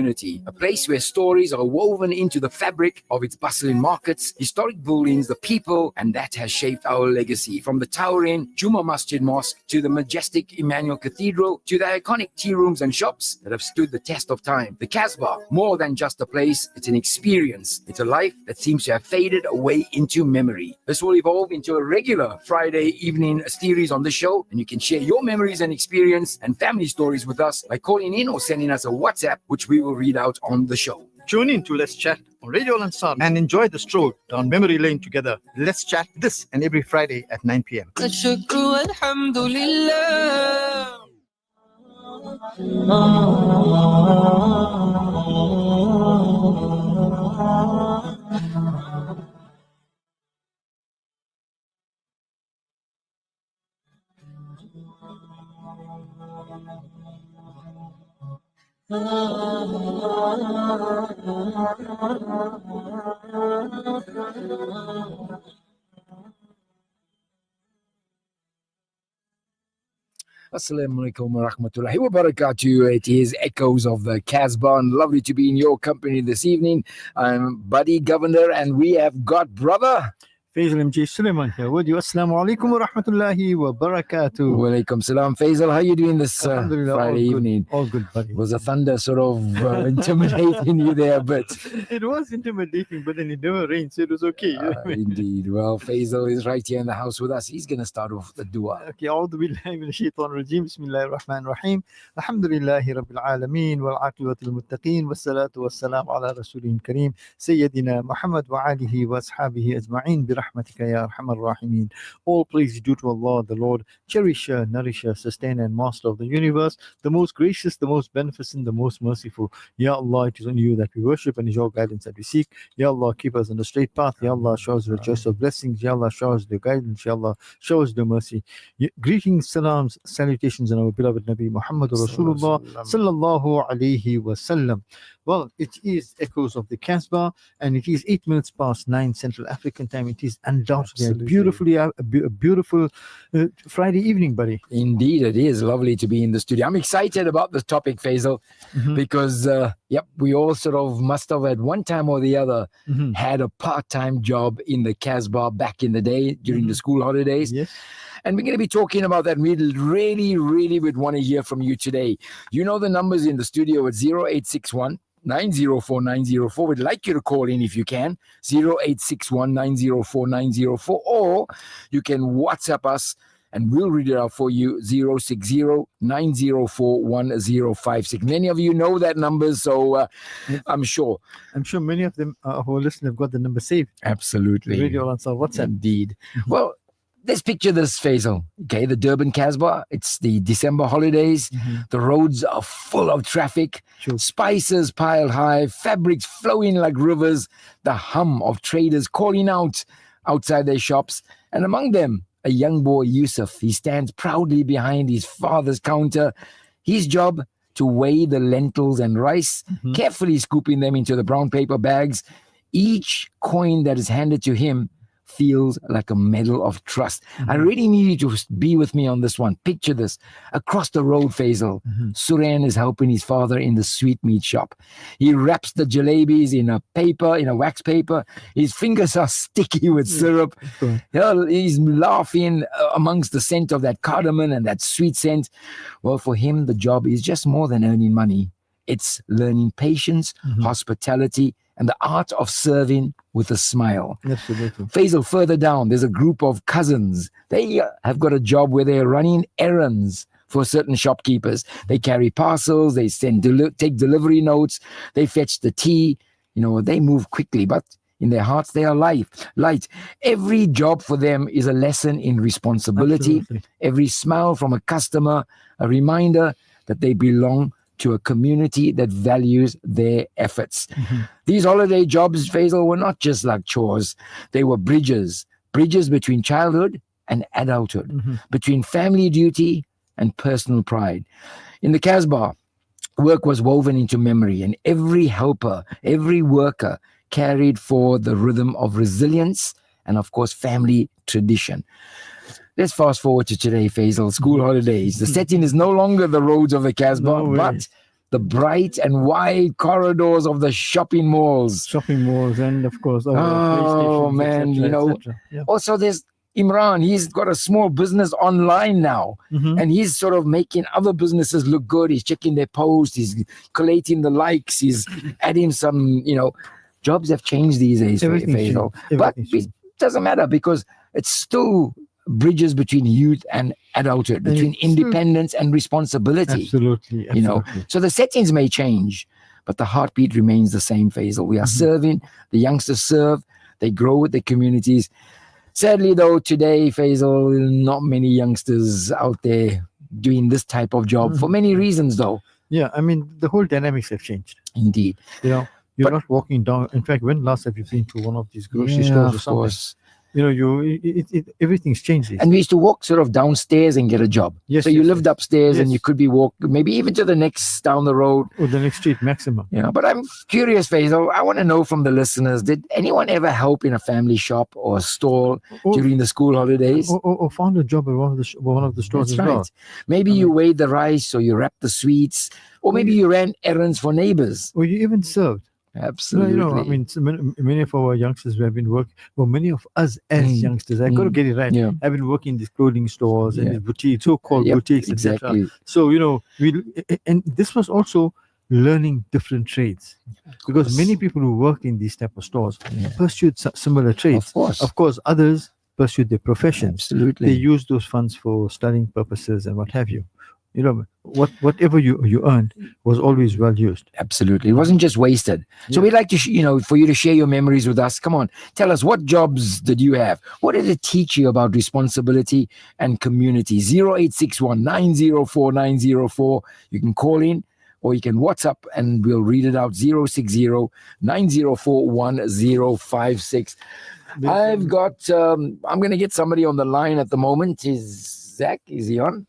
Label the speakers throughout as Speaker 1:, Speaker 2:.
Speaker 1: community, a place where stories are woven into the fabric of its bustling markets, historic buildings, the people, and that has shaped our legacy. From the towering Juma Masjid Mosque to the majestic Emmanuel Cathedral to the iconic tea rooms and shops that have stood the test of time. The CASBAH, more than just a place, it's an experience. It's a life that seems to have faded away into memory. This will evolve into a regular Friday evening series on the show, and you can share your memories and experience and family stories with us by calling in or sending us a WhatsApp, which we will read out on the show.
Speaker 2: Tune in to Let's Chat on Radio Al Ansar and enjoy the stroll down memory lane together. Let's Chat this and every Friday at 9 p.m.
Speaker 1: Assalamu alaikum wa rahmatullahi wa barakatuh. It is Echoes of the CASBAH, and lovely to be in your company this evening. I'm Buddy Govender, and we have got brother
Speaker 2: FAIZAL MJ SULEMAN here with you. Assalamu alaikum wa rahmatullahi wa barakatuh.
Speaker 1: Wa alaikum salam. FAIZAL, how are you doing this Friday evening?
Speaker 2: All good, buddy.
Speaker 1: Was the thunder sort of intimidating you there? But
Speaker 2: it was intimidating, but then it never rained, so it was okay.
Speaker 1: Indeed. Well, FAIZAL is right here in the house with us. He's going to start off the dua.
Speaker 2: Okay, A'udhu billahi minash shaitanir rajeem. Bismillahir rahmanir rahim. Alhamdulillahi rabbil alamin wal aqibatul muttaqin was salatu was salam ala rasulil kareem sayyidina Muhammad wa alihi wa ashabihi ajma'in bi rahmatika ya arhamar rahimin. All praise is due to Allah, the Lord, cherisher, nourisher, sustainer, and master of the universe, the most gracious, the most beneficent, the most merciful. Ya Allah, it is only you that we worship, and it is your guidance that we seek. Ya Allah, keep us on the straight path. Ya Allah, show us the choice of blessings. Ya Allah, show us the guidance. Ya Allah, show us the mercy. Greetings, salams, salutations on our beloved Nabi Muhammad Rasulullah sallallahu alayhi wa sallam. Well, it is Echoes of the CASBAH, and it is 8 minutes past 9 Central African time. It is undoubtedly a beautiful Friday evening, buddy.
Speaker 1: Indeed, it is lovely to be in the studio. I'm excited about this topic, FAIZAL, because we all sort of must have at one time or the other had a part-time job in the CASBAH back in the day during the school holidays.
Speaker 2: Yes.
Speaker 1: And we're going to be talking about that. We really would want to hear from you today. You know the numbers in the studio at 0861 904 904. We'd like you to call in if you can, 0861 904 904, or you can WhatsApp us and we'll read it out for you, 060 904 1056. Many of you know that number, so I'm sure
Speaker 2: many of them who are listening have got the number saved.
Speaker 1: Absolutely.
Speaker 2: Radio Al Ansar WhatsApp.
Speaker 1: Indeed. Well, let's picture this, FAIZAL. Okay, the Durban CASBAH. It's the December holidays. The roads are full of traffic.
Speaker 2: Sure.
Speaker 1: Spices piled high. Fabrics flowing like rivers. The hum of traders calling out outside their shops. And among them, a young boy, Yusuf. He stands proudly behind his father's counter. His job to weigh the lentils and rice, carefully scooping them into the brown paper bags. Each coin that is handed to him feels like a medal of trust. I really need you to be with me on this one. Picture this. Across the road, FAIZAL, Suren is helping his father in the sweetmeat shop. He wraps the jalebis in a wax paper. His fingers are sticky with syrup. He's laughing amongst the scent of that cardamom and that sweet scent. Well, for him, the job is just more than earning money. It's learning patience, hospitality, and the art of serving with a smile.
Speaker 2: Absolutely.
Speaker 1: FAIZAL, further down, there's a group of cousins. They have got a job where they're running errands for certain shopkeepers. They carry parcels, they take delivery notes, they fetch the tea. They move quickly, but in their hearts, they are light. Every job for them is a lesson in responsibility.
Speaker 2: Absolutely.
Speaker 1: Every smile from a customer, a reminder that they belong to a community that values their efforts. These holiday jobs, FAIZAL, were not just like chores. They were bridges between childhood and adulthood, between family duty and personal pride. In the CASBAH, work was woven into memory, and every helper, every worker carried forward the rhythm of resilience and, of course, family tradition. Let's fast forward to today, FAIZAL, school holidays. The setting is no longer the roads of the CASBAH, but the bright and wide corridors of the shopping malls.
Speaker 2: Shopping malls and of course
Speaker 1: Oh,
Speaker 2: PlayStations,
Speaker 1: man,
Speaker 2: etc.,
Speaker 1: you know.
Speaker 2: etc. Yeah.
Speaker 1: Also, there's Imran. He's got a small business online now,
Speaker 2: Mhm.
Speaker 1: and he's sort of making other businesses look good. He's checking their posts, he's collating the likes, he's adding some, jobs have changed these days,
Speaker 2: Everything's
Speaker 1: Faisal.
Speaker 2: changed.
Speaker 1: But
Speaker 2: Everything's
Speaker 1: it doesn't matter because it's still bridges between youth and adulthood, between
Speaker 2: it's still-
Speaker 1: independence and responsibility.
Speaker 2: Absolutely.
Speaker 1: You know, so the settings may change, but the heartbeat remains the same, Faisal. We are serving, the youngsters serve, they grow with their communities. Sadly, though, today, Faisal, not many youngsters out there doing this type of job for many reasons, though.
Speaker 2: Yeah, I mean, the whole dynamics have changed.
Speaker 1: Indeed.
Speaker 2: You know, you're
Speaker 1: But-
Speaker 2: not walking down. In fact, when last have you been to one of these grocery
Speaker 1: Yeah,
Speaker 2: stores or
Speaker 1: of
Speaker 2: something?
Speaker 1: course.
Speaker 2: You know, everything's changed.
Speaker 1: And we used to walk sort of downstairs and get a job.
Speaker 2: Yes,
Speaker 1: so you
Speaker 2: yes,
Speaker 1: lived
Speaker 2: yes.
Speaker 1: upstairs and
Speaker 2: Yes.
Speaker 1: you could be walking maybe even to the next down the road.
Speaker 2: Or the next street maximum.
Speaker 1: But I'm curious, Faisal. I want to know from the listeners: did anyone ever help in a family shop or a stall
Speaker 2: Or,
Speaker 1: during the school holidays?
Speaker 2: or found a job at one of the stores
Speaker 1: That's
Speaker 2: as
Speaker 1: right.
Speaker 2: well.
Speaker 1: Maybe you weighed the rice, or you wrapped the sweets, or maybe you ran errands for neighbors.
Speaker 2: Or you even served.
Speaker 1: Absolutely.
Speaker 2: You know, I mean, so many of our youngsters who have been working, well, many of us as youngsters, I got to get it right,
Speaker 1: Yeah.
Speaker 2: have been working in these clothing stores and
Speaker 1: Yeah.
Speaker 2: these boutiques, so-called
Speaker 1: Yep,
Speaker 2: boutiques, etc.
Speaker 1: exactly.
Speaker 2: So, you know, and this was also learning different trades because many people who work in these type of stores pursued similar trades.
Speaker 1: Of course.
Speaker 2: Of course, others pursued their professions.
Speaker 1: Absolutely.
Speaker 2: They use those funds for studying purposes and what have you. You know, whatever you earned was always well used.
Speaker 1: Absolutely. It wasn't just wasted. So
Speaker 2: Yeah.
Speaker 1: we'd like to, for you to share your memories with us. Come on, tell us, what jobs did you have? What did it teach you about responsibility and community? 0861 904 904. You can call in or you can WhatsApp and we'll read it out. 060 904 1056. I've got, I'm going to get somebody on the line at the moment. Is Zach, is he on?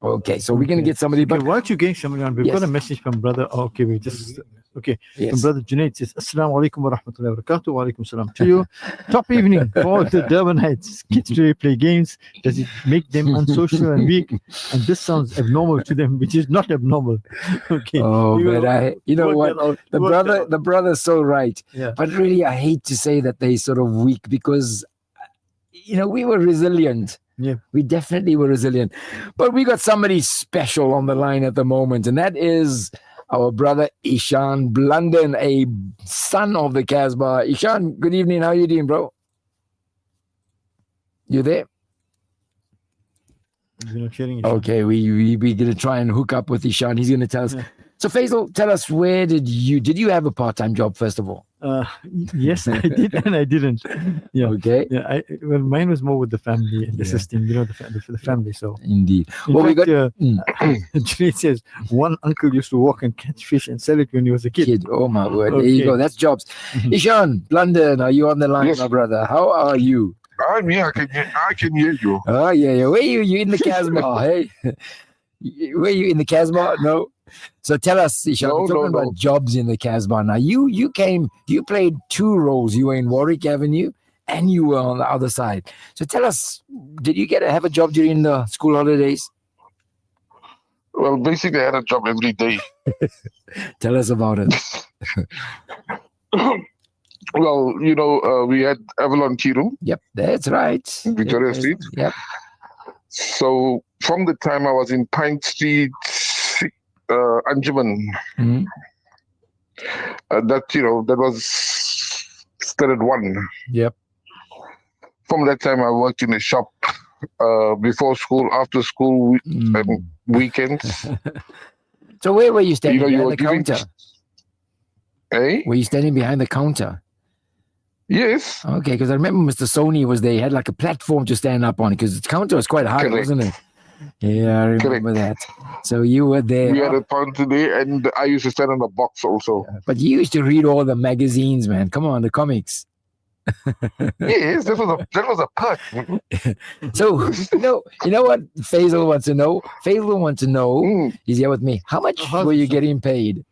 Speaker 1: Okay, so we're going to get somebody,
Speaker 2: Okay,
Speaker 1: but
Speaker 2: while you're getting somebody on, we've
Speaker 1: Yes.
Speaker 2: got a message from brother. Okay, we just from
Speaker 1: yes.
Speaker 2: brother Junaid says, Assalamu alaikum wa rahmatullahi wa barakatuh. Wa alaikum salam to you. Top evening for all the Durbanites. Kids today play games. Does it make them unsocial and weak? And this sounds abnormal to them, which is not abnormal. Okay.
Speaker 1: Oh,
Speaker 2: You
Speaker 1: but
Speaker 2: know,
Speaker 1: you know
Speaker 2: work
Speaker 1: what?
Speaker 2: that out,
Speaker 1: The
Speaker 2: work that
Speaker 1: brother,
Speaker 2: out.
Speaker 1: the brother's so right.
Speaker 2: Yeah.
Speaker 1: But really, I hate to say that they sort of weak because, we were resilient.
Speaker 2: Yeah.
Speaker 1: We definitely were resilient. But we got somebody special on the line at the moment, and that is our brother Ishan Blunden, a son of the CASBAH. Ishan, good evening. How you doing, bro? You there?
Speaker 2: You're not sharing it.
Speaker 1: Okay, we're going to try and hook up with Ishan. He's going to tell us.
Speaker 2: Yeah.
Speaker 1: So, Faisal, tell us, did you have a part-time job, first of all?
Speaker 2: Yes, I did and I didn't. Yeah.
Speaker 1: Okay.
Speaker 2: Yeah, well, mine was more with the family and
Speaker 1: Yeah.
Speaker 2: assisting, for the family. So,
Speaker 1: Indeed.
Speaker 2: in
Speaker 1: Well, we
Speaker 2: fact,
Speaker 1: got
Speaker 2: Junaid says one uncle used to walk and catch fish and sell it when he was a kid.
Speaker 1: Oh my word. There you
Speaker 2: Okay.
Speaker 1: go. That's jobs. Ishan, London, are you on the line,
Speaker 3: Yes.
Speaker 1: my brother? How are you?
Speaker 3: I'm here. I can hear you.
Speaker 1: Oh, yeah. Where are you? You in the CASBAH, hey? Were you in the CASBAH? No. So tell us, Ishan,
Speaker 3: No,
Speaker 1: we're talking
Speaker 3: no,
Speaker 1: about
Speaker 3: no.
Speaker 1: jobs in the CASBAH. Now, you played two roles. You were in Warwick Avenue and you were on the other side. So tell us, did you get to have a job during the school holidays?
Speaker 3: Well, basically, I had a job every day.
Speaker 1: Tell us about it.
Speaker 3: Well, we had Avalon Key Room,
Speaker 1: Yep, that's right.
Speaker 3: Victoria Street.
Speaker 1: Yep.
Speaker 3: So from the time I was in Pine Street, Anjuman,
Speaker 1: Mhm.
Speaker 3: that was standard one.
Speaker 1: Yep.
Speaker 3: From that time, I worked in a shop before school, after school, and weekends.
Speaker 1: So where were you standing
Speaker 3: You
Speaker 1: behind
Speaker 3: were
Speaker 1: the
Speaker 3: giving-
Speaker 1: counter?
Speaker 3: Eh?
Speaker 1: Were you standing behind the counter?
Speaker 3: Yes.
Speaker 1: Okay, because I remember Mr. Sony was there. He had like a platform to stand up on because the counter was quite high,
Speaker 3: Correct.
Speaker 1: wasn't it? Yeah, I remember that. So you were there.
Speaker 3: We had a pound today, and I used to stand on the box also.
Speaker 1: But you used to read all the magazines, man. Come on, the comics.
Speaker 3: Yes, that was a perk.
Speaker 1: So, you know what Faisal wants to know? Faisal wants to know,
Speaker 3: Mm.
Speaker 1: he's here with me. How much were you getting paid?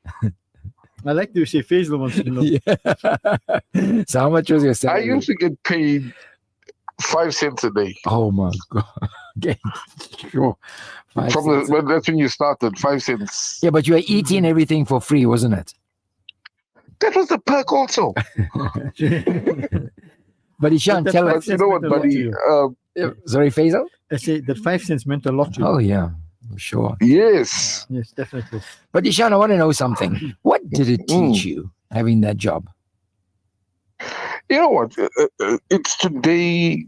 Speaker 2: I like to say Faizal wants to know.
Speaker 1: Yeah. So how much was your
Speaker 3: I
Speaker 1: salary?
Speaker 3: used to get paid 5 cents a day.
Speaker 1: Oh my God. Okay, sure. 5 cents.
Speaker 3: Well, that's when you started, 5 cents.
Speaker 1: Yeah, but you were eating everything for free, wasn't it?
Speaker 3: That was the perk also.
Speaker 1: But Ishan,
Speaker 2: But
Speaker 1: tell
Speaker 2: that
Speaker 1: us.
Speaker 3: But you know what,
Speaker 2: meant a lot to
Speaker 3: buddy?
Speaker 2: you.
Speaker 1: Sorry, Faisal?
Speaker 2: I say that 5 cents meant a lot to you.
Speaker 1: Oh, yeah, I'm sure.
Speaker 3: Yes.
Speaker 2: Yes, definitely.
Speaker 1: But Ishan, I want to know something. What did it teach you having that job?
Speaker 3: You know what? It's today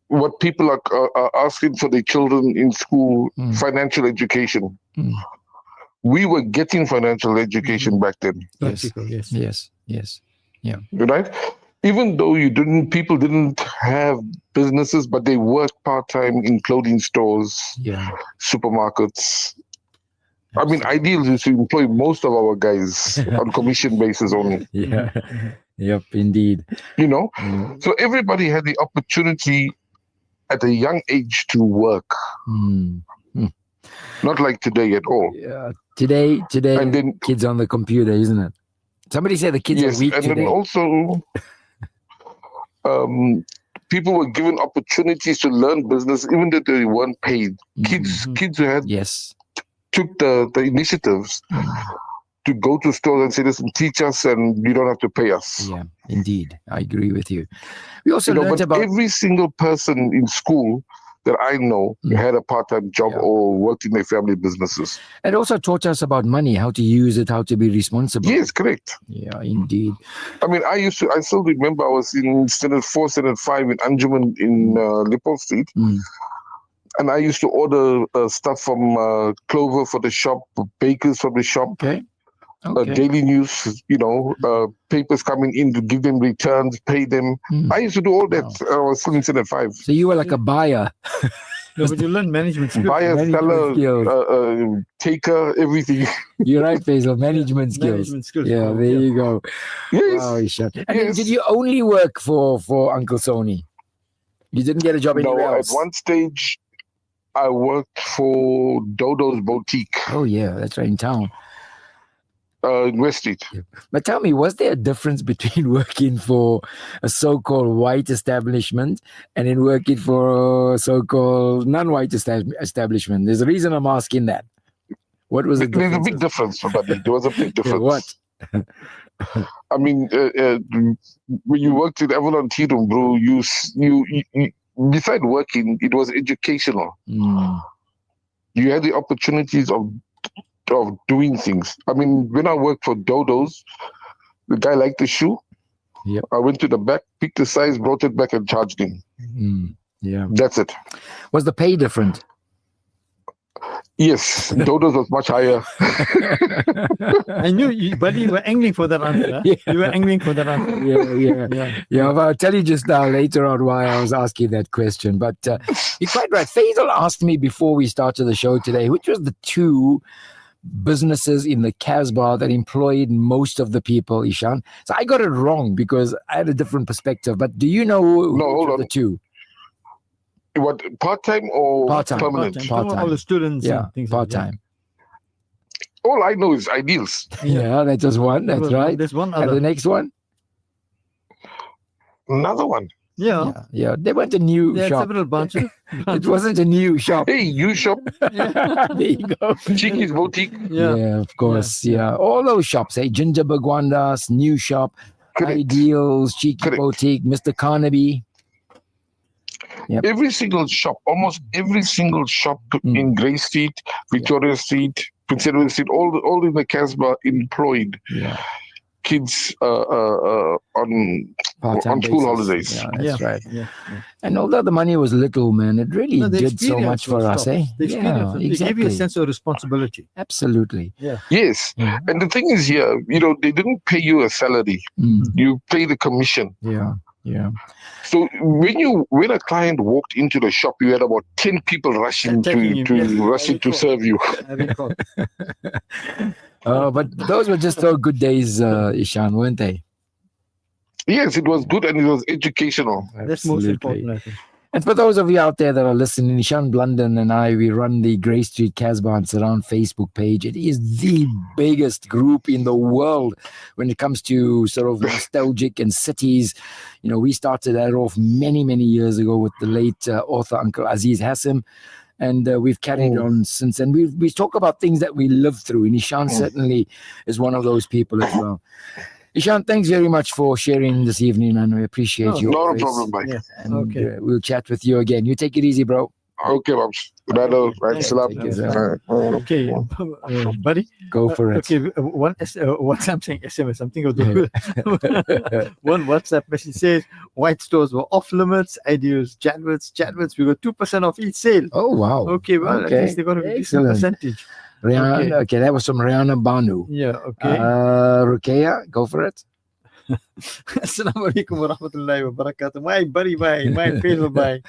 Speaker 3: what people are asking for their children in school, financial education. We were getting financial education back then,
Speaker 2: Practical, yes.
Speaker 1: Yes.
Speaker 3: right? Even though people didn't have businesses, but they worked part-time in clothing stores,
Speaker 1: Yeah.
Speaker 3: supermarkets. I mean, ideal is to employ most of our guys on commission basis only,
Speaker 1: Yeah. Yep, indeed.
Speaker 3: you know?
Speaker 1: Mm.
Speaker 3: So everybody had the opportunity at a young age to work.
Speaker 1: Mm.
Speaker 3: Not like today at all.
Speaker 1: Yeah. Today,
Speaker 3: And then,
Speaker 1: kids on the computer, isn't it? Somebody said the kids
Speaker 3: yes,
Speaker 1: are weak
Speaker 3: and
Speaker 1: today.
Speaker 3: then also, people were given opportunities to learn business, even though they weren't paid. Kids who had
Speaker 1: Yes.
Speaker 3: took the initiatives to go to stores and say, listen, teach us and you don't have to pay us.
Speaker 1: Yeah, indeed. I agree with you. We also
Speaker 3: You know,
Speaker 1: learned
Speaker 3: but
Speaker 1: about
Speaker 3: every single person in school that I know had a part-time job or worked in their family businesses.
Speaker 1: it also taught us about money, how to use it, how to be responsible.
Speaker 3: Yes, correct.
Speaker 1: Yeah, indeed.
Speaker 3: I mean, I still remember I was in Standard 4, Standard 5 in Anjuman in Lippo Street. And I used to order stuff from Clover for the shop, bakers from the shop, daily news, papers coming in to give them returns, pay them. I used to do all that. I was still in Standard 5.
Speaker 1: So you were like a buyer.
Speaker 2: No, but you learn management skills.
Speaker 3: Buyer,
Speaker 1: Management skills.
Speaker 3: seller, taker, everything.
Speaker 1: You're right, Faisal. Management skills.
Speaker 2: Management skills.
Speaker 1: Yeah,
Speaker 2: Oh,
Speaker 1: there you go.
Speaker 3: Yes.
Speaker 1: Wow, Ishan. And then
Speaker 3: Yes.
Speaker 1: did you only work for Uncle Sony? You didn't get a job anywhere
Speaker 3: No, at
Speaker 1: else?
Speaker 3: one stage, I worked for Dodo's Boutique
Speaker 1: Oh, yeah, that's right, in town.
Speaker 3: in West Street.
Speaker 1: But tell me, was there a difference between working for a so-called white establishment and in working for a so-called non-white establishment? There's a reason I'm asking that. What was the difference?
Speaker 3: There's a big difference, buddy. There was a big difference.
Speaker 1: What?
Speaker 3: I mean, when you worked in Avalon Tea Room, bro, you beside working, it was educational. You had the opportunities of doing things. I mean, when I worked for Dodo's, the guy liked the shoe.
Speaker 1: Yep.
Speaker 3: I went to the back, picked the size, brought it back and charged him.
Speaker 1: Yeah.
Speaker 3: That's it.
Speaker 1: Was the pay different?
Speaker 3: Yes, Dodo's was much higher.
Speaker 2: I knew you, buddy, you were angling for that answer.
Speaker 1: Yeah.
Speaker 2: You were angling for that answer.
Speaker 1: Yeah, but I'll tell you just now later on why I was asking that question. But you're quite right. Faisal asked me before we started the show today, which was the two businesses in the CASBAH that employed most of the people, Ishan. So I got it wrong because I had a different perspective. But do you know
Speaker 3: hold on.
Speaker 1: the two?
Speaker 3: What, part-time or
Speaker 1: Part-time.
Speaker 3: permanent?
Speaker 1: Part-time.
Speaker 2: All the students
Speaker 1: Yeah,
Speaker 2: and things
Speaker 1: part-time.
Speaker 3: All I know is ideals.
Speaker 1: Yeah, that was one. That's right.
Speaker 2: There's one
Speaker 1: And the
Speaker 2: other.
Speaker 1: next one?
Speaker 3: Another one.
Speaker 2: Yeah.
Speaker 1: Yeah. They weren't a new
Speaker 2: There are
Speaker 1: shop.
Speaker 2: several branches.
Speaker 1: It wasn't a new shop.
Speaker 3: Hey, you shop,
Speaker 1: There you go.
Speaker 3: Chiki's Boutique.
Speaker 1: Yeah, of course. Yeah. All those shops, Ginger Bagwandas, New Shop,
Speaker 3: Correct.
Speaker 1: Ideals, Cheeky
Speaker 3: Correct.
Speaker 1: Boutique, Mr. Carnaby. Yep.
Speaker 3: Every single shop, almost every single shop in Grey Street, Victoria Street, Prince Edward Street, all in the CASBAH employed kids on
Speaker 1: Part-time
Speaker 3: school
Speaker 1: basis.
Speaker 3: holidays.
Speaker 1: Yeah, that's right.
Speaker 2: Yeah.
Speaker 1: And although the money was little, man, it really
Speaker 2: No, the
Speaker 1: did so
Speaker 2: experience
Speaker 1: much for
Speaker 2: was
Speaker 1: us,
Speaker 2: top.
Speaker 1: eh?
Speaker 2: The experience,
Speaker 1: Yeah,
Speaker 2: it gave you a
Speaker 1: exactly.
Speaker 2: sense of responsibility.
Speaker 1: Absolutely.
Speaker 3: Yes. And the thing is here, they didn't pay you a salary. You pay the commission.
Speaker 1: Yeah.
Speaker 3: So when a client walked into the shop, you had about 10 people rushing
Speaker 2: Attacking him, yes.
Speaker 3: to serve you.
Speaker 2: I recall.
Speaker 1: But those were just so good days, Ishan, weren't they?
Speaker 3: Yes, it was good and it was educational.
Speaker 2: That's most
Speaker 1: Absolutely.
Speaker 2: important, I think.
Speaker 1: And for those of you out there that are listening, Nishan Blunden and I, we run the Grey Street CASBAH and Surround Facebook page. It is the biggest group in the world when it comes to sort of nostalgic and cities. You know, we started that off many, many years ago with the late author Uncle Aziz Hassim. And we've carried on since. And we talk about things that we live through. And Ishan certainly is one of those people as well. Ishan, thanks very much for sharing this evening, and we appreciate you.
Speaker 3: Not a
Speaker 1: always.
Speaker 3: problem, Mike.
Speaker 2: Yeah.
Speaker 1: And
Speaker 2: Okay.
Speaker 1: we'll chat with you again. You take it easy, bro.
Speaker 3: Okay, Babs. Right,
Speaker 2: Thank
Speaker 3: salam.
Speaker 1: you, sir.
Speaker 2: Okay, buddy.
Speaker 1: Go for it.
Speaker 2: Okay, what I'm saying SMS, I'm thinking of the one WhatsApp message says white stores were off limits. Ideas, Jadwits, we got 2% off each sale.
Speaker 1: Oh, wow.
Speaker 2: Okay, well, at least they got a decent
Speaker 1: Excellent.
Speaker 2: percentage.
Speaker 1: Rihanna, okay, that was from Rihanna Banu.
Speaker 2: Yeah, okay.
Speaker 1: Rukeya, go for it.
Speaker 2: Assalamu alaikum wa rahmatullahi wa barakatuh. My buddy, my favorite bye.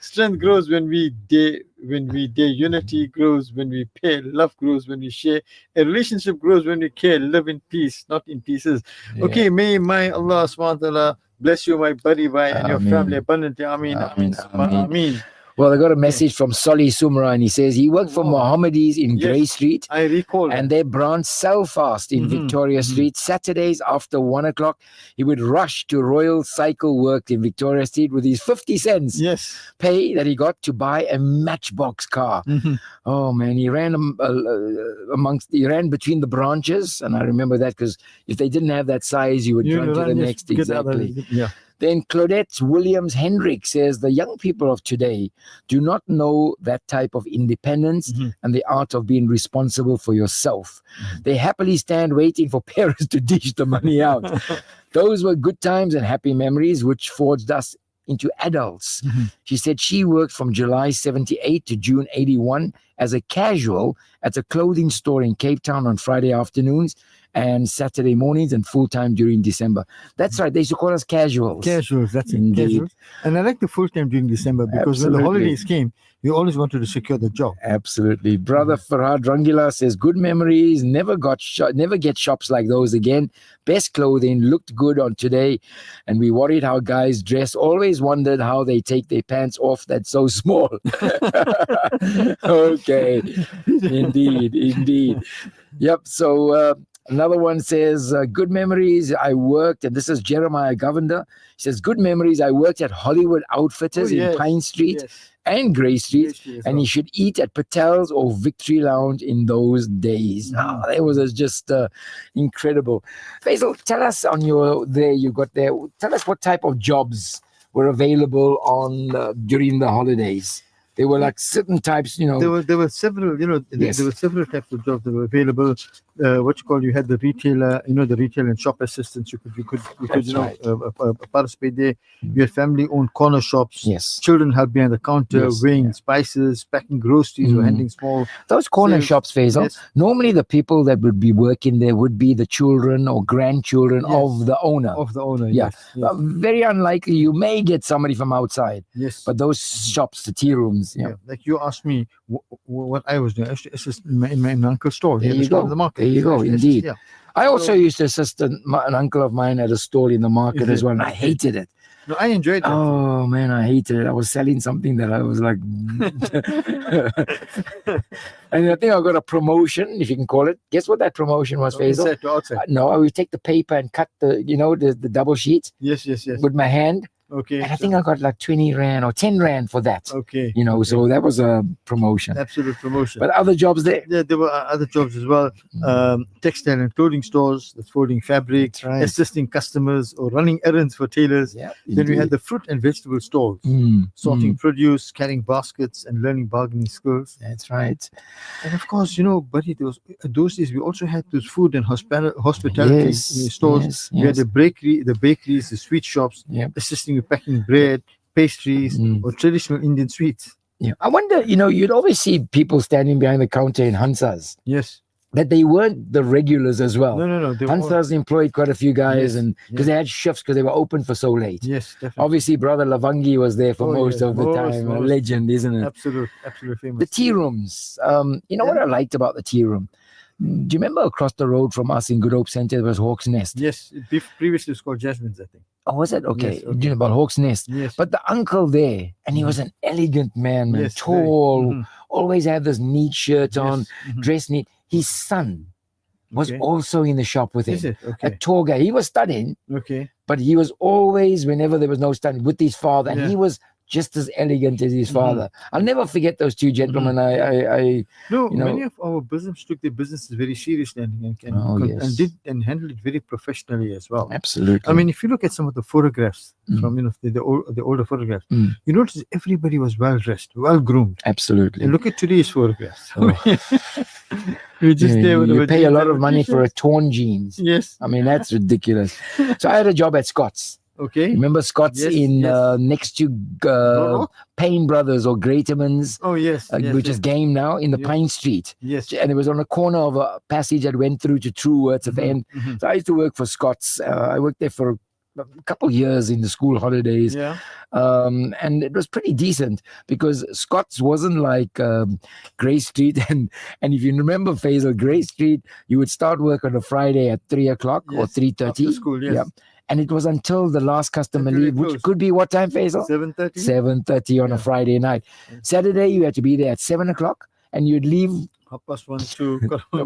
Speaker 2: Strength grows when we day, unity grows when we pay, love grows when we share, a relationship grows when we care, live in peace, not in pieces. Okay, may my Allah subhanahu wa ta'ala bless you, my buddy, bye, and your
Speaker 1: Ameen.
Speaker 2: family abundantly. Ameen. Ameen.
Speaker 1: Well, I got a message from Solly Sumra, and he says he worked for Mohammedis in
Speaker 2: Yes.
Speaker 1: Grey Street.
Speaker 2: I recall.
Speaker 1: And their branch Selfast in Victoria Street. Saturdays after 1 o'clock, he would rush to Royal Cycle Works in Victoria Street with his 50 cents
Speaker 2: yes.
Speaker 1: pay that he got to buy a Matchbox car. Oh man, he ran he ran between the branches, and I remember that because if they didn't have that size, you would run to the next. Exactly.
Speaker 2: Yeah.
Speaker 1: Then Claudette Williams Hendrick says the young people of today do not know that type of independence and the art of being responsible for yourself. They happily stand waiting for parents to dish the money out. Those were good times and happy memories which forged us into adults. She said she worked from July 78 to June 81 as a casual at a clothing store in Cape Town on Friday afternoons and Saturday mornings, and full-time during December. That's right. They used to call us casuals.
Speaker 2: Casuals, that's it.
Speaker 1: Indeed.
Speaker 2: Casuals. And I like the full-time during December because when the holidays came, you always wanted to secure the job.
Speaker 1: Absolutely. Brother Farhad Rangila says, good memories, never get shops like those again. Best clothing, looked good on today. And we worried how guys dress. Always wondered how they take their pants off that's so small. Okay. Indeed. Yep. So another one says, good memories, I worked, and this is Jeremiah Govender. He says, good memories, I worked at Hollywood Outfitters in Pine Street and Grey Street, and he should eat at Patel's or Victory Lounge in those days. That was just incredible. Faisal, tell us on tell us what type of jobs were available during the holidays. There were like certain types,
Speaker 2: There were several, there were several types of jobs that were available. You had the retailer, the retail and shop assistants. You could participate there. You had family-owned corner shops.
Speaker 1: Yes.
Speaker 2: Children helped behind the counter, weighing spices, packing groceries, or handling small.
Speaker 1: Those corner shops, Faisal,
Speaker 2: Yes.
Speaker 1: normally the people that would be working there would be the children or grandchildren of the owner.
Speaker 2: Yeah. Yes.
Speaker 1: Very unlikely. You may get somebody from outside,
Speaker 2: Yes.
Speaker 1: but those shops, the tea rooms,
Speaker 2: Like you asked me what I was doing. I used to assist in my uncle's store.
Speaker 1: There
Speaker 2: He had a
Speaker 1: you
Speaker 2: store
Speaker 1: go.
Speaker 2: in the market.
Speaker 1: There you go.
Speaker 2: I used to assist,
Speaker 1: Indeed.
Speaker 2: yeah.
Speaker 1: I also used to assist an uncle of mine at a stall in the market
Speaker 2: Is
Speaker 1: as
Speaker 2: it?
Speaker 1: well, and I hated it.
Speaker 2: No, I enjoyed that.
Speaker 1: Oh man, I hated it. I was selling something that I was like, and I think I got a promotion, if you can call it. Guess what that promotion was, Faisal?
Speaker 2: Inside to outside.
Speaker 1: No, I would take the paper and cut the double sheet
Speaker 2: Yes.
Speaker 1: with my hand.
Speaker 2: Okay.
Speaker 1: And I think I got like 20 Rand or 10 Rand for that.
Speaker 2: Okay.
Speaker 1: So that was a promotion.
Speaker 2: Absolute promotion.
Speaker 1: But other jobs there.
Speaker 2: Yeah, there were other jobs as well. Textile and clothing stores, that's folding fabric,
Speaker 1: That's right.
Speaker 2: assisting customers or running errands for tailors.
Speaker 1: Yeah.
Speaker 2: Then we had the fruit and vegetable stores, sorting produce, carrying baskets, and learning bargaining skills.
Speaker 1: That's right.
Speaker 2: And of course, buddy, those days we also had those food and hospitality stores.
Speaker 1: Yes,
Speaker 2: We had the bakeries, the sweet shops,
Speaker 1: Yep.
Speaker 2: assisting with packing bread, pastries, or traditional Indian sweets.
Speaker 1: Yeah. I wonder, you'd always see people standing behind the counter in Hansas,
Speaker 2: Yes.
Speaker 1: that they weren't the regulars as well.
Speaker 2: No. They were all-
Speaker 1: Hansas employed quite a few guys,
Speaker 2: Yes,
Speaker 1: and because they had shifts because they were open for so late.
Speaker 2: Yes, definitely.
Speaker 1: Obviously, Brother Lavangi was there for
Speaker 2: Oh,
Speaker 1: most
Speaker 2: yes,
Speaker 1: of the time. A
Speaker 2: most.
Speaker 1: legend, isn't it?
Speaker 2: Absolute famous.
Speaker 1: The tea rooms. What I liked about the tea room? Do you remember across the road from us in Good Hope Center, there was Hawk's Nest?
Speaker 2: Yes, previously it was called Jasmine's, I think.
Speaker 1: Oh, was it? Okay.
Speaker 2: Yes, okay.
Speaker 1: Do you know about Hawk's Nest?
Speaker 2: Yes.
Speaker 1: But the uncle there, and he was an elegant man,
Speaker 2: Yes,
Speaker 1: tall,
Speaker 2: very.
Speaker 1: always had this neat shirt on,
Speaker 2: Mhm.
Speaker 1: dressed neat. His son was
Speaker 2: Okay.
Speaker 1: also in the shop with him.
Speaker 2: Is it?
Speaker 1: A
Speaker 2: Okay.
Speaker 1: tall guy. He was studying,
Speaker 2: Okay.
Speaker 1: but he was always, whenever there was no studying, with his father. And
Speaker 2: Yeah.
Speaker 1: he was just as elegant as his father. I'll never forget those two gentlemen.
Speaker 2: No,
Speaker 1: you know-
Speaker 2: many of our business took their businesses very seriously
Speaker 1: Oh, yes.
Speaker 2: and did and handled it very professionally as well.
Speaker 1: Absolutely.
Speaker 2: I mean, if you look at some of the photographs
Speaker 1: Mm.
Speaker 2: from the older photographs,
Speaker 1: Mm.
Speaker 2: you notice everybody was well dressed, well groomed.
Speaker 1: absolutely.
Speaker 2: And look at today's photographs.
Speaker 1: Oh.
Speaker 2: We just there with
Speaker 1: you
Speaker 2: our
Speaker 1: pay a
Speaker 2: jeans
Speaker 1: lot
Speaker 2: and
Speaker 1: of
Speaker 2: our
Speaker 1: money for a
Speaker 2: t-shirts.
Speaker 1: torn jeans.
Speaker 2: Yes.
Speaker 1: I mean, that's ridiculous. So I had a job at Scott's.
Speaker 2: Okay.
Speaker 1: Remember Scott's
Speaker 2: Yes,
Speaker 1: in
Speaker 2: yes.
Speaker 1: next to
Speaker 2: Rock?
Speaker 1: Payne Brothers or Greaterman's,
Speaker 2: Oh yes. Yes,
Speaker 1: which
Speaker 2: yes.
Speaker 1: is Game now, in the
Speaker 2: Yes.
Speaker 1: Pine Street.
Speaker 2: Yes.
Speaker 1: And it was on the corner of a passage that went through to Truworths at the end.
Speaker 2: Mhm.
Speaker 1: So I used to work for Scott's. I worked there for a couple of years in the school holidays.
Speaker 2: Yeah.
Speaker 1: And it was pretty decent because Scott's wasn't like Grey Street. And if you remember, FAIZAL, Grey Street, you would start work on a Friday at 3 o'clock or
Speaker 2: Yes.
Speaker 1: 3:30.
Speaker 2: After school, yes.
Speaker 1: Yeah. And it was until the last customer
Speaker 2: Until they
Speaker 1: leave, which
Speaker 2: closed.
Speaker 1: could be what time, FAIZAL?
Speaker 2: 7:30.
Speaker 1: 7:30 on a
Speaker 2: Yeah.
Speaker 1: Friday night. Saturday, you had to be there at 7 o'clock and you'd leave
Speaker 2: 1:30.